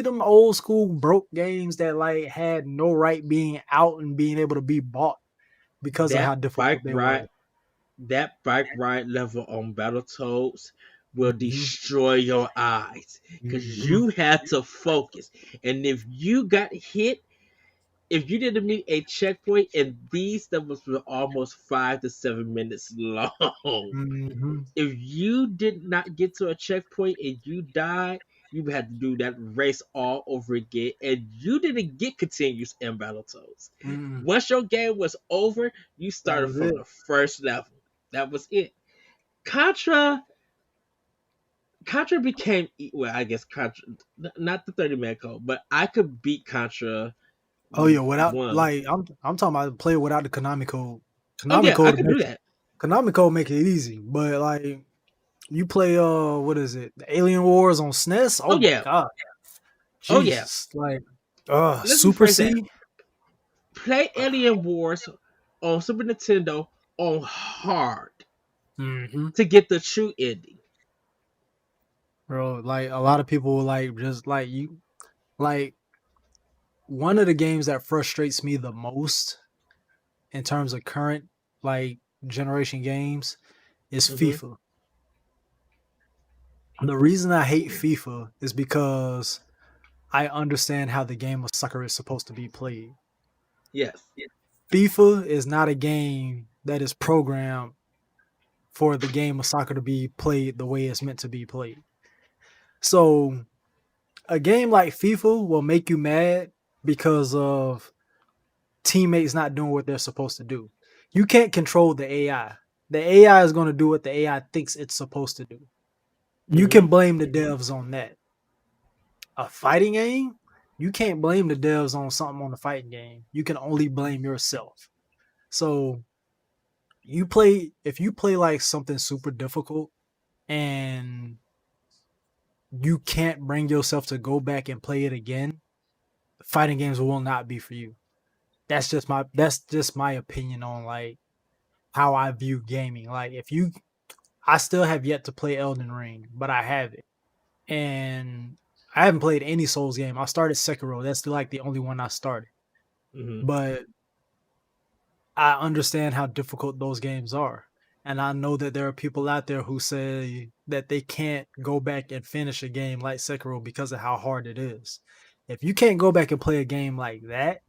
them old school broke games that like had no right being out and being able to be bought because of That how bike difficult they were. ride, that bike ride level on Battletoads will Hmm. destroy your eyes because Hmm. you had to focus. And if you didn't meet a checkpoint, and these levels were almost 5 to 7 minutes long, Hmm. if you did not get to a checkpoint and you died, you had to do that race all over again, and you didn't get continues in Battletoads. Hmm. Once your game was over, you That started was from it. the first level. That was it. Contra, Contra became well, I guess Contra, not the 30-man code, but I could beat Contra Oh yeah, without one. like I'm talking about play without the Konami code. Oh Konami yeah, I code could do make that. Konami code make it easy, but like you play what is it? The Alien Wars on SNES? Oh Oh my yeah, god. oh yeah. Jesus. Like Let's Super rephrase that. C? Play Alien Wars on Super Nintendo on hard Mm-hmm. to get the true ending. Bro, like a lot of people like just like you like one of the games that frustrates me the most in terms of current like generation games is Hmm. FIFA. The reason I hate FIFA is because I understand how the game of soccer is supposed to be played. Yes. FIFA is not a game that is programmed for the game of soccer to be played the way it's meant to be played. So a game like FIFA will make you mad because of teammates not doing what they're supposed to do. You can't control the AI. The AI is going to do what the AI thinks it's supposed to do. You Hmm. can blame the devs on that. A fighting game, you can't blame the devs on something on the fighting game. You can only blame yourself. So if you play like something super difficult and you can't bring yourself to go back and play it again, fighting games will not be for you. that's just my opinion on like how I view gaming. Like if you I still have yet to play Elden Ring, but I have it. And I haven't played any Souls game. I started Sekiro. That's like the only one I started. Hmm. But I understand how difficult those games are. And I know that there are people out there who say that they can't go back and finish a game like Sekiro because of how hard it is. If you can't go back and play a game like that,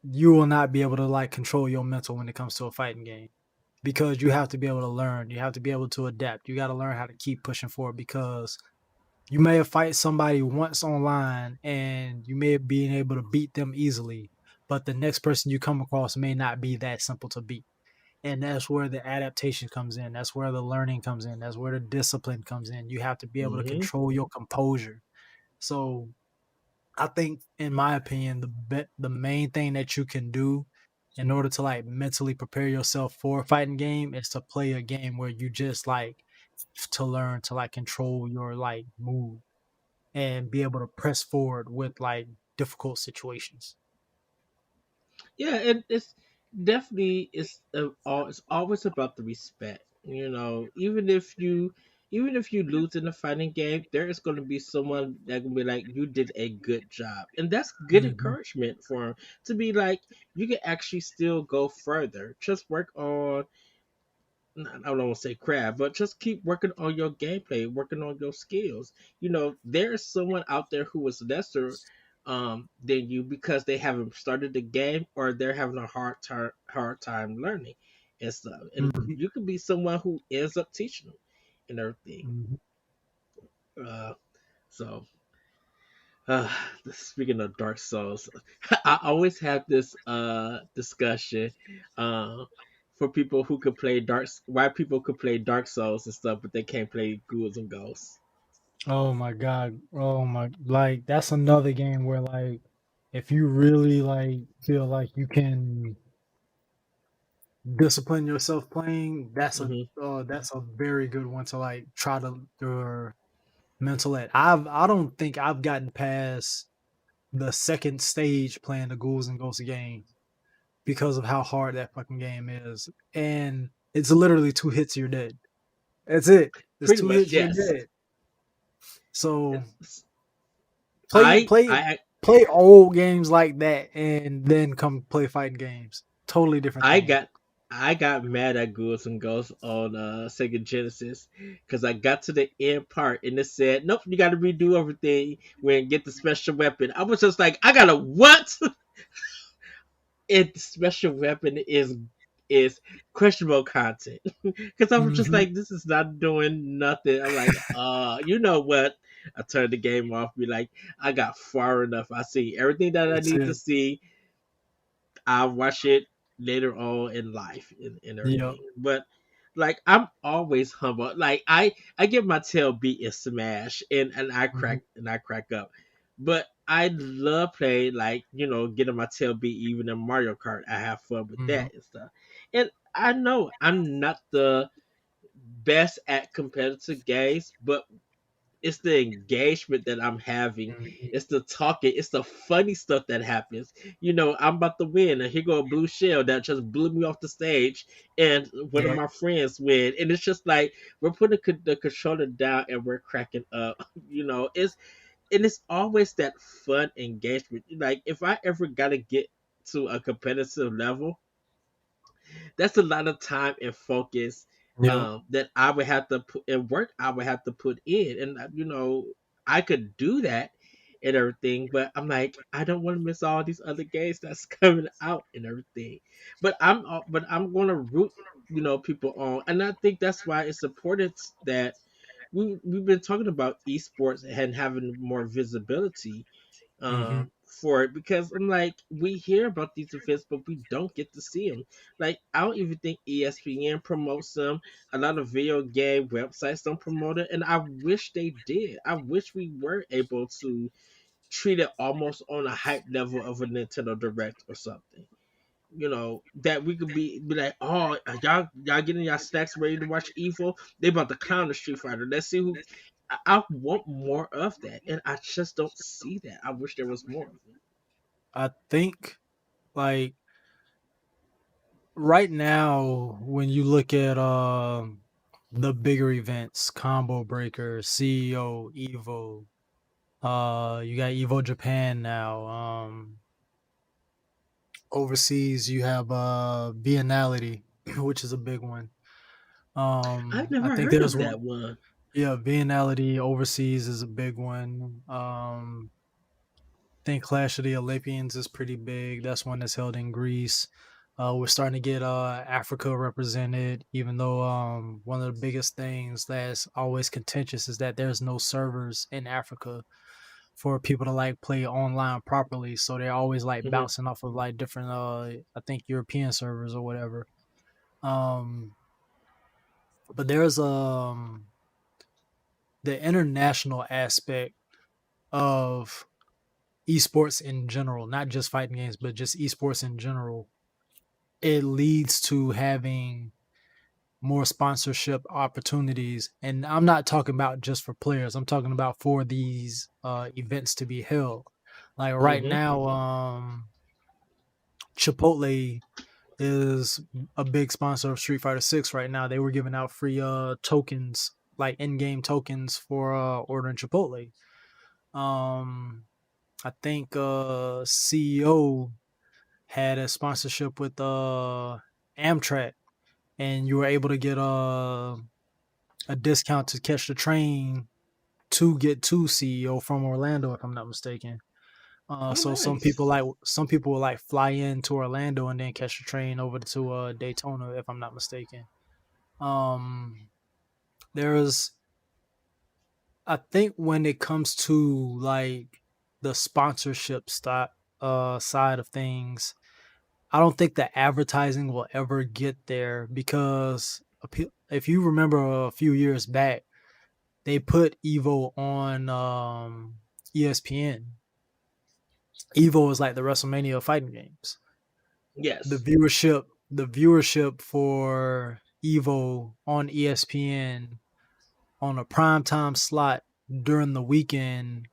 you will not be able to like control your mental when it comes to a fighting game because you have to be able to learn, you have to be able to adapt. You got to learn how to keep pushing forward because you may have fight somebody once online and you may have been able to beat them easily, but the next person you come across may not be that simple to beat. And that's where the adaptation comes in. That's where the learning comes in. That's where the discipline comes in. You have to be able to Hmm. control your composure. So I think, in my opinion, the main thing that you can do in order to like mentally prepare yourself for a fighting game is to play a game where you just like to learn to like control your like move and be able to press forward with like difficult situations. Yeah, it's definitely it's always about the respect. You know, even if you lose in a fighting game, there is going to be someone that can be like, "You did a good job," and that's good Mhm, encouragement for him to be like, "You can actually still go further. Just work on I don't want to say crab, but just keep working on your gameplay, working on your skills. You know, there's someone out there who is lesser than you because they haven't started the game or they're having a hard time learning and stuff. And mhm, you could be someone who ends up teaching them and everything. mhm. Uh, so Uh, speaking of Dark Souls, I always have this discussion uh for people who could play why people could play Dark Souls and stuff, but they can't play Ghouls and Ghosts. Oh my god. Oh my, like that's another game where like if you really like feel like you can discipline yourself playing, Hmm. that's a very good one to like try to your mental at. I don't think I've gotten past the second stage playing the Ghouls and Ghosts game because of how hard that fucking game is. And it's literally two hits you're dead. That's it. It's Pretty two much, hits you're yes. dead. So It's, play play I play old games like that and then come play fighting games. Totally different I thing. got I got mad at Ghouls and Ghosts on Sega Genesis because I got to the end part and it said, "Nope, you got to redo everything when get the special weapon." I was just like, "I got to what?" And the special weapon is questionable content because I was just Mhm. like, "This is not doing nothing." I'm like, you know what?" I turned the game off. Be like, I got far enough. I see everything that I That's need to it. see. I'll watch it later on in life and Yep. everything. But like I'm always humble. Like I get my tail beat in Smash Mhm. and I crack up. But I love playing like, getting my tail beat even in Mario Kart. I have fun with Mhm. that and stuff. And I know I'm not the best at competitive games, but it's the engagement that I'm having. Mhm. It's the talking. It's the funny stuff that happens. I'm about to win, and here go a blue shell that just blew me off the stage, and one of Yep. my friends win, and it's just like we're putting the controller down and we're cracking up. It's always that fun engagement. Like if I ever gotta get to a competitive level, that's a lot of time and focus Yep. that I would have to put and work I would have to put in, and I could do that and everything, but I'm like I don't want to miss all these other games that's coming out and everything. But I'm going to root people on, and I think that's why it's important that we've been talking about esports and having more visibility Mhm. for it because I'm like we hear about these events but we don't get to see them. Like I don't even think ESPN promotes them. A lot of video game websites don't promote it, and I wish they did. I wish we were able to treat it almost on a hype level of a Nintendo Direct or something. That we could be like, oh, y'all getting y'all snacks ready to watch Evil? They about to clown the Street Fighter. Let's see who. I want more of that, and I just don't see that. I wish there was more of it. I think Like right now, when you look at the bigger events, Combo Breaker, CEO, Evo, you got Evo Japan now. Overseas, you have Biennality, which is a big one. I've I never think heard there's of one. that one. Yeah, Biennality overseas is a big one. Think Clash of the Olympians is pretty big. That's one that's held in Greece. We're starting to get Africa represented, even though one of the biggest things that's always contentious is that there's no servers in Africa for people to like play online properly. So they're always like Hmm. bouncing off of like different I think European servers or whatever. Um but there's the international aspect of esports in general, not just fighting games, but just esports in general. It leads to having more sponsorship opportunities. And I'm not talking about just for players, I'm talking about for these events to be held. Like right Hmm. now, Chipotle is a big sponsor of Street Fighter 6 right now. They were giving out free tokens, like in-game tokens for ordering Chipotle. Um I think CEO had a sponsorship with Amtrak, and you were able to get a discount to catch the train to get to CEO from Orlando, if I'm not mistaken. Oh, So nice. some people will like fly into Orlando and then catch the train over to Daytona, if I'm not mistaken. Um, there's I think when it comes to like the sponsorship side of things, I don't think the advertising will ever get there because if you remember a few years back, they put Evo on ESPN. Evo is like the WrestleMania of fighting games. The Yes. viewership, the viewership for Evo on ESPN on a primetime slot during the weekend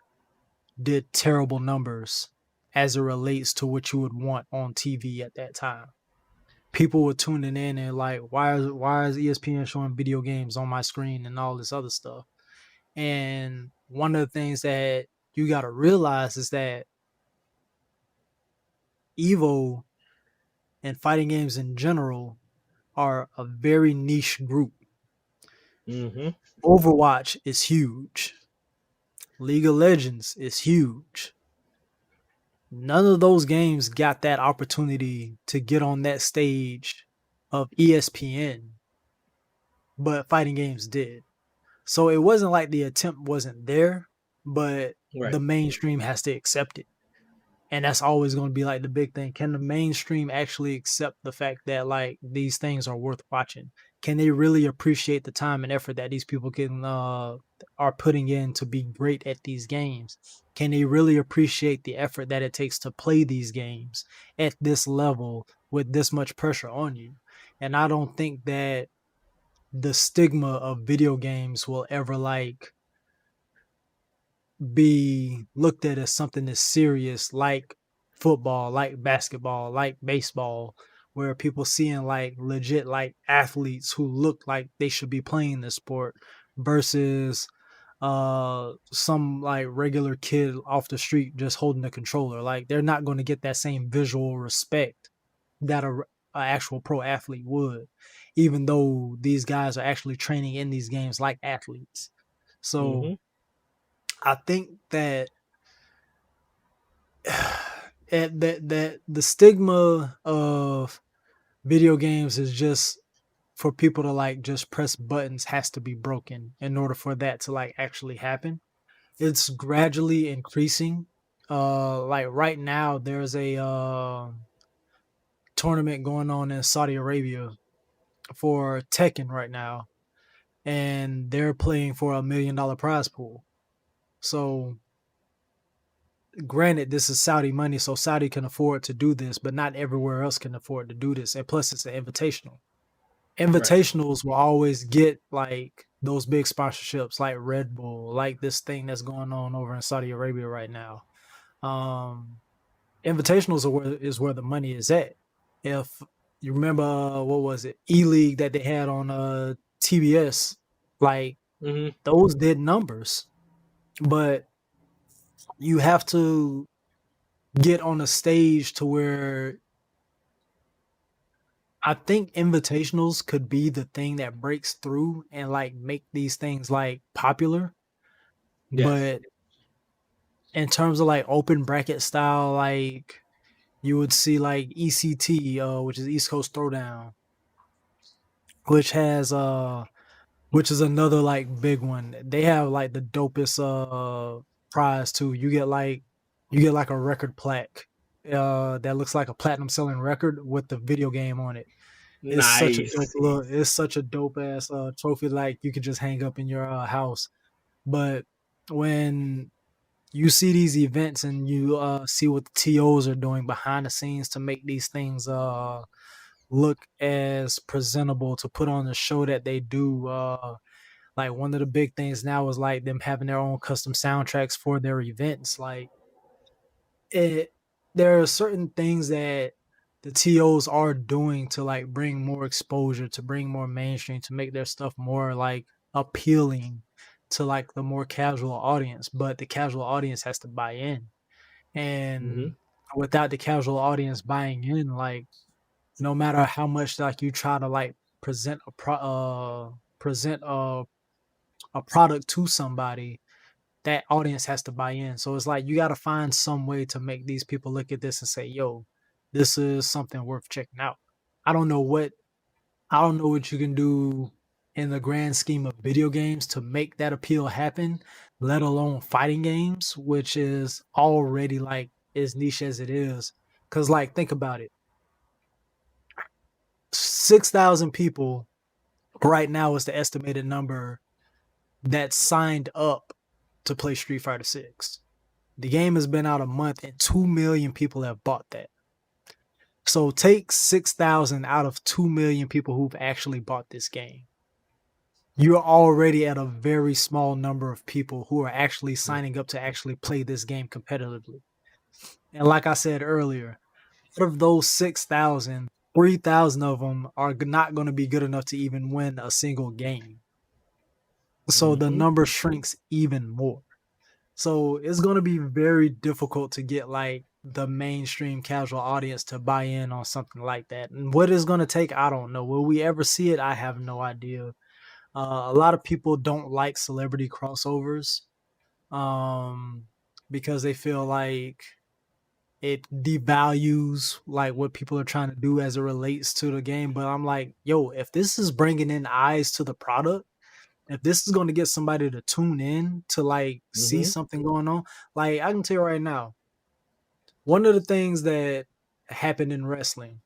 did terrible numbers as it relates to what you would want on TV at that time. People were tuning in and like, why is ESPN showing video games on my screen and all this other stuff? And one of the things that you got to realize is that Evo and fighting games in general are a very niche group. Hmm. Overwatch is huge. League of Legends is huge. None of those games got that opportunity to get on that stage of ESPN, but fighting games did. So it wasn't like the attempt wasn't there, but Right. the mainstream has to accept it. And that's always going to be like the big thing. Can the mainstream actually accept the fact that like these things are worth watching? Can they really appreciate the time and effort that these people can are putting in to be great at these games? Can they really appreciate the effort that it takes to play these games at this level with this much pressure on you? And I don't think that the stigma of video games will ever like be looked at as something that's serious, like football, like basketball, like baseball, where people seeing like legit like athletes who look like they should be playing this sport versus some like regular kid off the street just holding a controller. Like they're not going to get that same visual respect that a actual pro athlete would, even though these guys are actually training in these games like athletes. So Hmm. I think that that the stigma of video games is just for people to like just press buttons has to be broken in order for that to like actually happen. It's gradually increasing. Like right now there's a tournament going on in Saudi Arabia for Tekken right now, and they're playing for $1 million prize pool. So granted, this is Saudi money, so Saudi can afford to do this, but not everywhere else can afford to do this. And plus, it's an invitational. Right. Invitationals will always get like those big sponsorships, like Red Bull, like this thing that's going on over in Saudi Arabia right now. Um, invitationals is where the money is at. If you remember, what was it, E League that they had on TBS, like Mm-hmm. those did numbers, but you have to get on a stage to where I think invitationals could be the thing that breaks through and like make these things like popular. Yes. But in terms of like open bracket style, like you would see like ECT, which is East Coast Throwdown, which has which is another like big one. They have like the dopest prize too. You get like a record plaque that looks like a platinum selling record with the video game on it. Nice. It's such a dope ass trophy, like you could just hang up in your house. But when you see these events and you see what the TOs are doing behind the scenes to make these things look as presentable, to put on the show that they do, like one of the big things now is like them having their own custom soundtracks for their events. Like it, there are certain things that the TOs are doing to like bring more exposure, to bring more mainstream, to make their stuff more like appealing to like the more casual audience. But the casual audience has to buy in, Mm-hmm. and without the casual audience buying in, like no matter how much like you try to like present a product to somebody, that audience has to buy in. So it's like you got to find some way to make these people look at this and say, "Yo, this is something worth checking out." I don't know what I don't know what you can do in the grand scheme of video games to make that appeal happen, let alone fighting games, which is already like as niche as it is. Cause like think about it. 6,000 people right now is the estimated number that signed up to play Street Fighter 6. The game has been out a month and 2 million people have bought that. So take 6,000 out of 2 million people who've actually bought this game. You're already at a very small number of people who are actually signing up to actually play this game competitively. And like I said earlier, out of those 6,000, 3,000 of them are not going to be good enough to even win a single game. So the Mm-hmm. number shrinks even more. So it's going to be very difficult to get like the mainstream casual audience to buy in on something like that. And what it's going to take, I don't know. Will we ever see it? I have no idea. A lot of people don't like celebrity crossovers, um, because they feel like it devalues like what people are trying to do as it relates to the game. But I'm like, yo, if this is bringing in eyes to the product, if this is going to get somebody to tune in to like see Mm-hmm. something going on, like I can tell you right now, one of the things that happened in wrestling,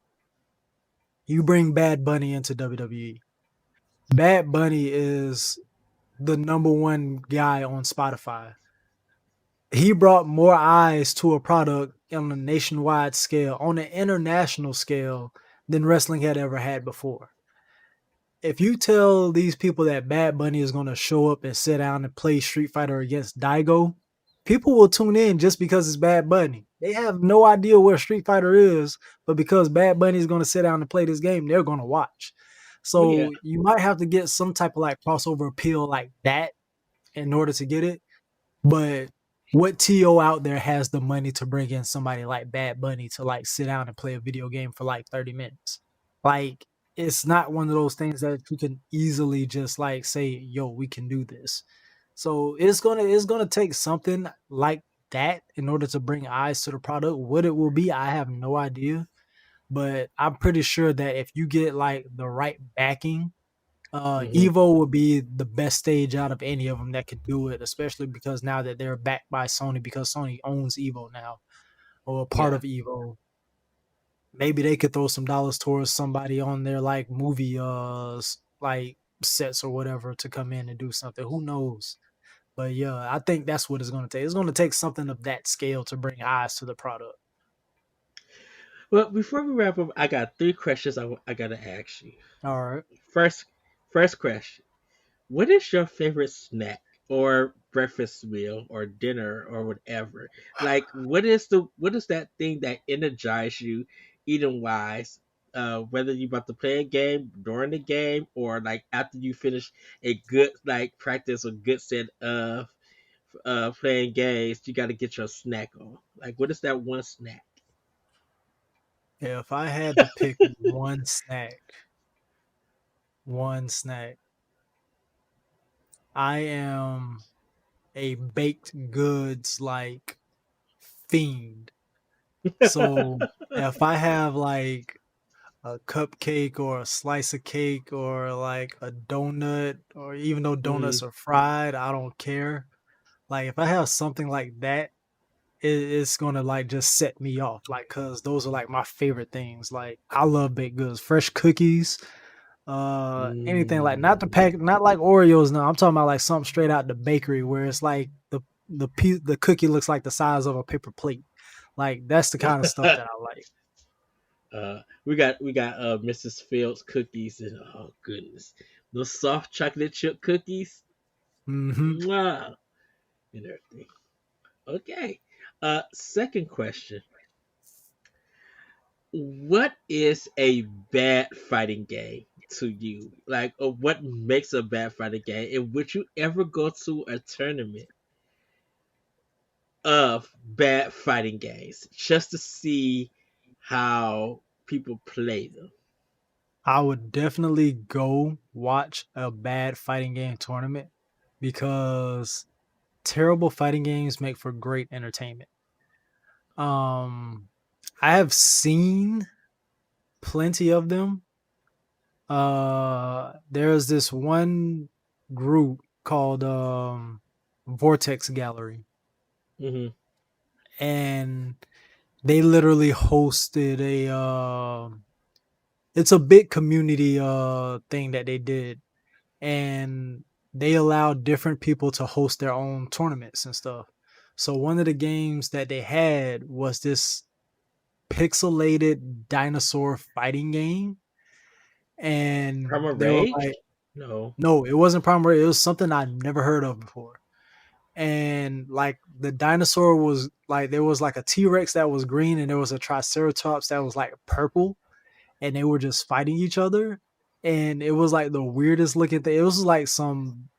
you bring Bad Bunny into WWE. Bad Bunny is the number one guy on Spotify. He brought more eyes to a product on a nationwide scale, on an international scale, than wrestling had ever had before. If you tell these people that Bad Bunny is going to show up and sit down and play Street Fighter against Daigo, people will tune in just because it's Bad Bunny. They have no idea where Street Fighter is, but because Bad Bunny is going to sit down and play this game, they're going to watch. Oh yeah. So you might have to get some type of like crossover appeal like that in order to get it. But what TO out there has the money to bring in somebody like Bad Bunny to like sit down and play a video game for like 30 minutes? Like, it's not one of those things that you can easily just like say, yo, we can do this. So it's gonna take something like that in order to bring eyes to the product. What it will be, I have no idea. But I'm pretty sure that if you get like the right backing, Mm-hmm. Evo would be the best stage out of any of them that could do it, especially because now that they're backed by Sony, because Sony owns Evo now, or a part Yeah. of Evo. Maybe they could throw some dollars towards somebody on their like movie like sets or whatever to come in and do something. Who knows? But yeah, I think that's what it's gonna take. It's gonna take something of that scale to bring eyes to the product. Well, before we wrap up, I got three questions I gotta ask you. All right. First, first question: what is your favorite snack or breakfast meal or dinner or whatever. Like, what is that thing that energizes you eating wise? Whether you about to play a game during the game or like after you finish a good like practice or good set of playing games, you got to get your snack on. Like, what is that one snack? If I had to pick one snack, I am a baked goods like fiend. So if I have like a cupcake or a slice of cake or like a donut, or even though Hmm. donuts are fried, I don't care. Like if I have something like that, it's gonna like just set me off. Like, cause those are like my favorite things. Like I love baked goods, fresh cookies, anything like not the Mm. pack, not like Oreos. No, I'm talking about like something straight out the bakery where it's like the cookie looks like the size of a paper plate. Like that's the kind of stuff that I like. We got Mrs. Fields cookies and oh goodness, those soft chocolate chip cookies, Hmm. mwah, and everything. Okay. Second question: what is a bad fighting game to you? Like, or what makes a bad fighting game? And would you ever go to a tournament of bad fighting games just to see how people play them? I would definitely go watch a bad fighting game tournament because terrible fighting games make for great entertainment. Um, I have seen plenty of them. There's this one group called Vortex Gallery, Hmm. and they literally hosted a it's a big community thing that they did, and they allowed different people to host their own tournaments and stuff. So one of the games that they had was this pixelated dinosaur fighting game, and Primal they were Rage? like, No. no, it wasn't primary. It was something I never heard of before. And like the dinosaur was like, there was like a T Rex that was green, and there was a Triceratops that was like purple, and they were just fighting each other. And it was like the weirdest looking thing. It was like some,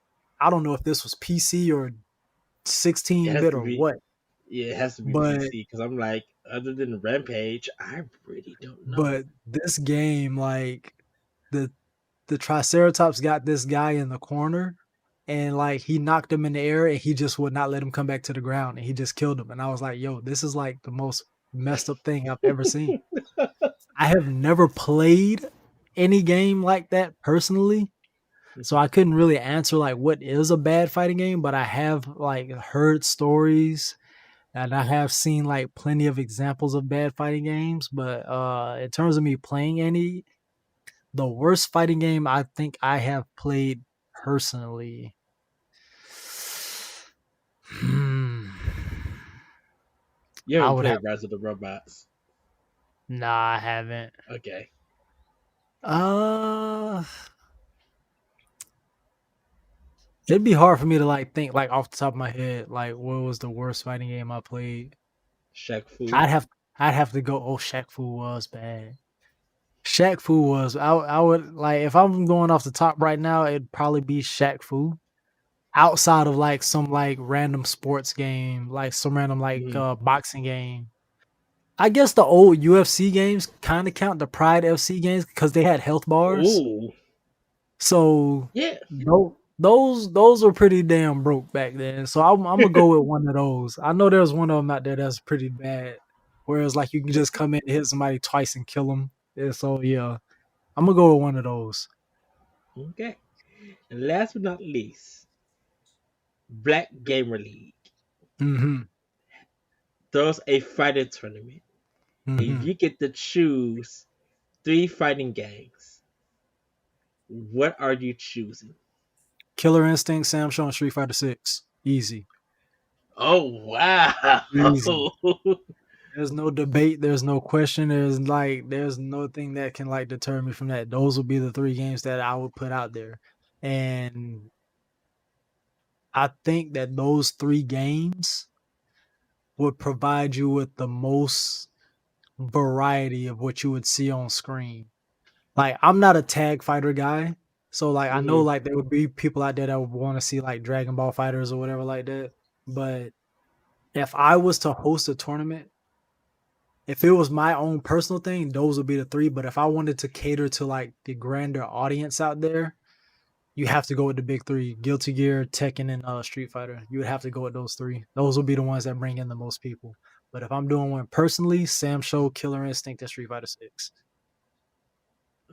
I don't know if this was PC or It 16 has bit to or be. what, Yeah, it has to be but PC because I'm like, other than Rampage, I really don't know. but this game, like the the Triceratops got this guy in the corner, and like he knocked him in the air, and he just would not let him come back to the ground, and he just killed him. And I was like, yo, this is like the most messed up thing I've ever seen. I have never played any game like that personally, so I couldn't really answer like what is a bad fighting game, but I have like heard stories, and I have seen like plenty of examples of bad fighting games. But in terms of me playing any, the worst fighting game I think I have played personally. Hmm. You I haven't would have. played Rise of the Robots. Nah, I haven't. Okay. Uh, it'd be hard for me to like think like off the top of my head like what was the worst fighting game I played. Shaq Fu. I'd have I'd have to go. Oh, Shaq Fu was bad. Shaq Fu was. I would like if I'm going off the top right now. It'd probably be Shaq Fu. Outside of like some like random sports game, like some random like Mm. boxing game. I guess the old UFC games kind of count, the Pride FC games, because they had health bars. Ooh. So Yeah. those were pretty damn broke back then. So I'm gonna go with one of those. I know there's one of them out there that's pretty bad. Whereas like you can just come in and hit somebody twice and kill them. Yeah, so yeah, I'm gonna go with one of those. Okay. And last but not least, Black Gamer League Mm-hmm. throws a fighting tournament. And Mm-hmm. you get to choose three fighting games. What are you choosing? Killer Instinct, Samsung, and Street Fighter 6. Easy. Oh wow. Easy. There's no debate. There's no question. There's nothing that can like deter me from that. Those would be the three games that I would put out there, and I think that those 3 games would provide you with the most variety of what you would see on screen. Like, I'm not a tag fighter guy, so, like, I know, Mhm. like, there would be people out there that would wanna see, like, Dragon Ball Fighters or whatever like that, but if I was to host a tournament, if it was my own personal thing, those would be the 3, but if I wanted to cater to, like, the grander audience out there, you have to go with the big 3: Guilty Gear, Tekken, and, Street Fighter. You would have to go with those 3. Those will be the ones that bring in the most people, but if I'm doing one personally, Sam Show, Killer Instinct, and Street Fighter 6.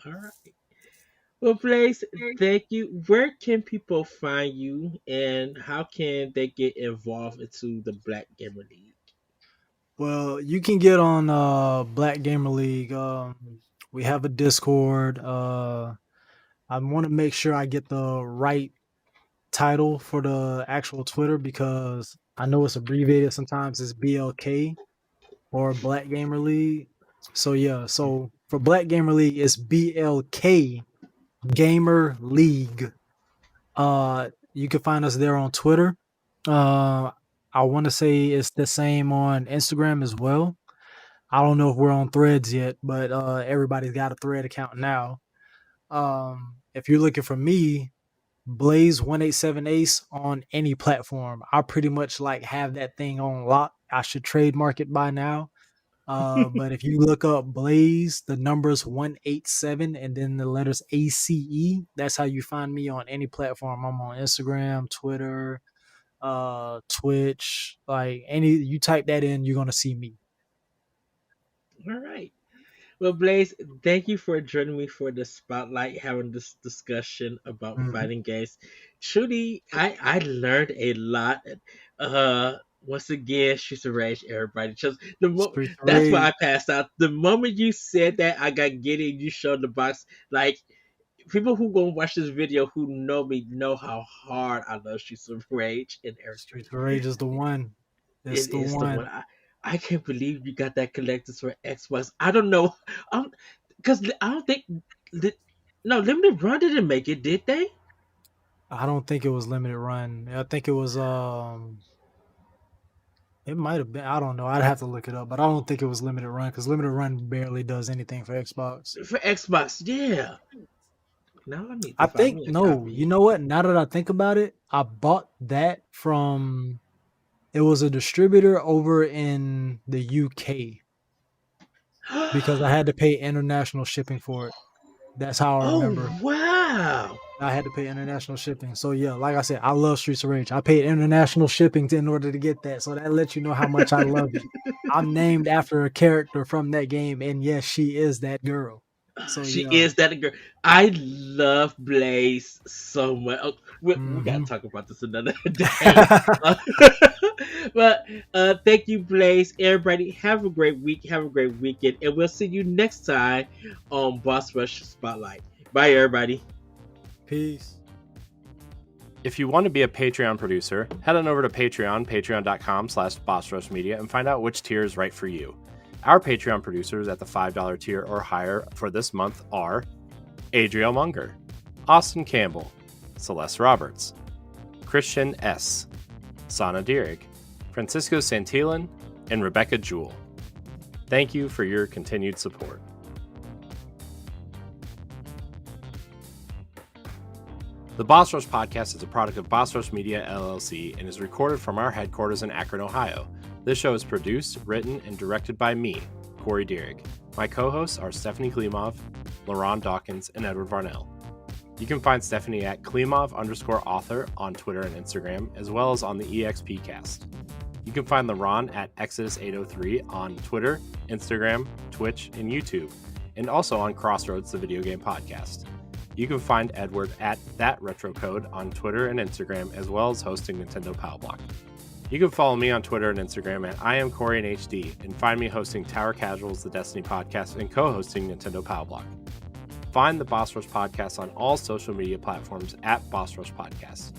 All right. Well, Blaze, thank you. Where can people find you, and how can they get involved into the Black Gamer League? Well, you can get on Black Gamer League. We have a Discord. I want to make sure I get the right title for the actual Twitter because I know it's abbreviated sometimes. It's BLK or Black Gamer League. So yeah, so for Black Gamer League, it's BLK Gamer League. You can find us there on Twitter. Uh, I want to say it's the same on Instagram as well. I don't know if we're on Threads yet, but everybody's got a Thread account now. If you're looking for me, Blaze187Ace on any platform. I pretty much like have that thing on lock. I should trademark it by now. But if you look up Blaze, the numbers 187 and then the letters ACE, that's how you find me on any platform. I'm on Instagram, Twitter, Twitch, like any you type that in, you're gonna see me. All right. Well, Blaze, thank you for joining me for the spotlight, having this discussion about Mhm. fighting games. Truly, I learned a lot. Once again, she's a rage. Everybody, just Streets of that's why Rage. I passed out. The moment you said that, I got giddy. You showed the box. Like people who gonna watch this video who know me know how hard I love Streets of Rage and everything. Streets of Rage is the one. It's It the is the one. one. I can't believe you got that collectors for Xbox. I don't know. Because I don't think li- no limited run didn't make it, did they? I don't think it was limited run. I think it was it might have been. I don't know. I'd have to look it up, but I don't think it was limited run because limited run barely does anything for Xbox. For Xbox, yeah. Now I need to I find think me a no. copy. You know what? Now that I think about it, I bought that from. It was a distributor over in the UK because I had to pay international shipping for it. That's how I Oh remember. wow! I had to pay international shipping. So yeah, like I said, I love Streets of Rage. I paid international shipping in order to get that. So that lets you know how much I love it. I'm named after a character from that game, and yes, she is that girl. So She yeah. is that girl. I love Blaze so much. Oh, we gotta Hmm. talk about this another day. Uh, but thank you, Blaze. Everybody, have a great week. Have a great weekend, and we'll see you next time on Boss Rush Spotlight. Bye, everybody. Peace. If you want to be a Patreon producer, head on over to Patreon, patreon.com/BossRushMedia, and find out which tier is right for you. Our Patreon producers at the $5 tier or higher for this month are Adriel Munger, Austin Campbell, Celeste Roberts, Christian S., Sana Dierig, Francisco Santillan, and Rebecca Jewell. Thank you for your continued support. The Boss Rush Podcast is a product of Boss Rush Media, LLC, and is recorded from our headquarters in Akron, Ohio. This show is produced, written, and directed by me, Corey Dierig. My co-hosts are Stephanie Klimov, LaRon Dawkins, and Edward Varnell. You can find Stephanie at Klimov_author on Twitter and Instagram, as well as on the EXPcast. You can find LaRon at Exodus803 on Twitter, Instagram, Twitch, and YouTube, and also on Crossroads, the video game podcast. You can find Edward at ThatRetroCode on Twitter and Instagram, as well as hosting Nintendo Palblock. You can follow me on Twitter and Instagram at IamCoreyInHD, and find me hosting Tower Casuals, the Destiny podcast, and co-hosting Nintendo Palblock. Find the Boss Rush Podcast on all social media platforms at Boss Rush Podcast.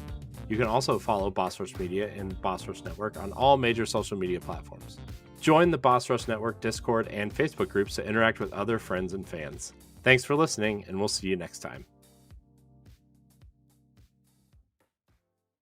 You can also follow Boss Rush Media and Boss Rush Network on all major social media platforms. Join the Boss Rush Network Discord and Facebook groups to interact with other friends and fans. Thanks for listening, and we'll see you next time.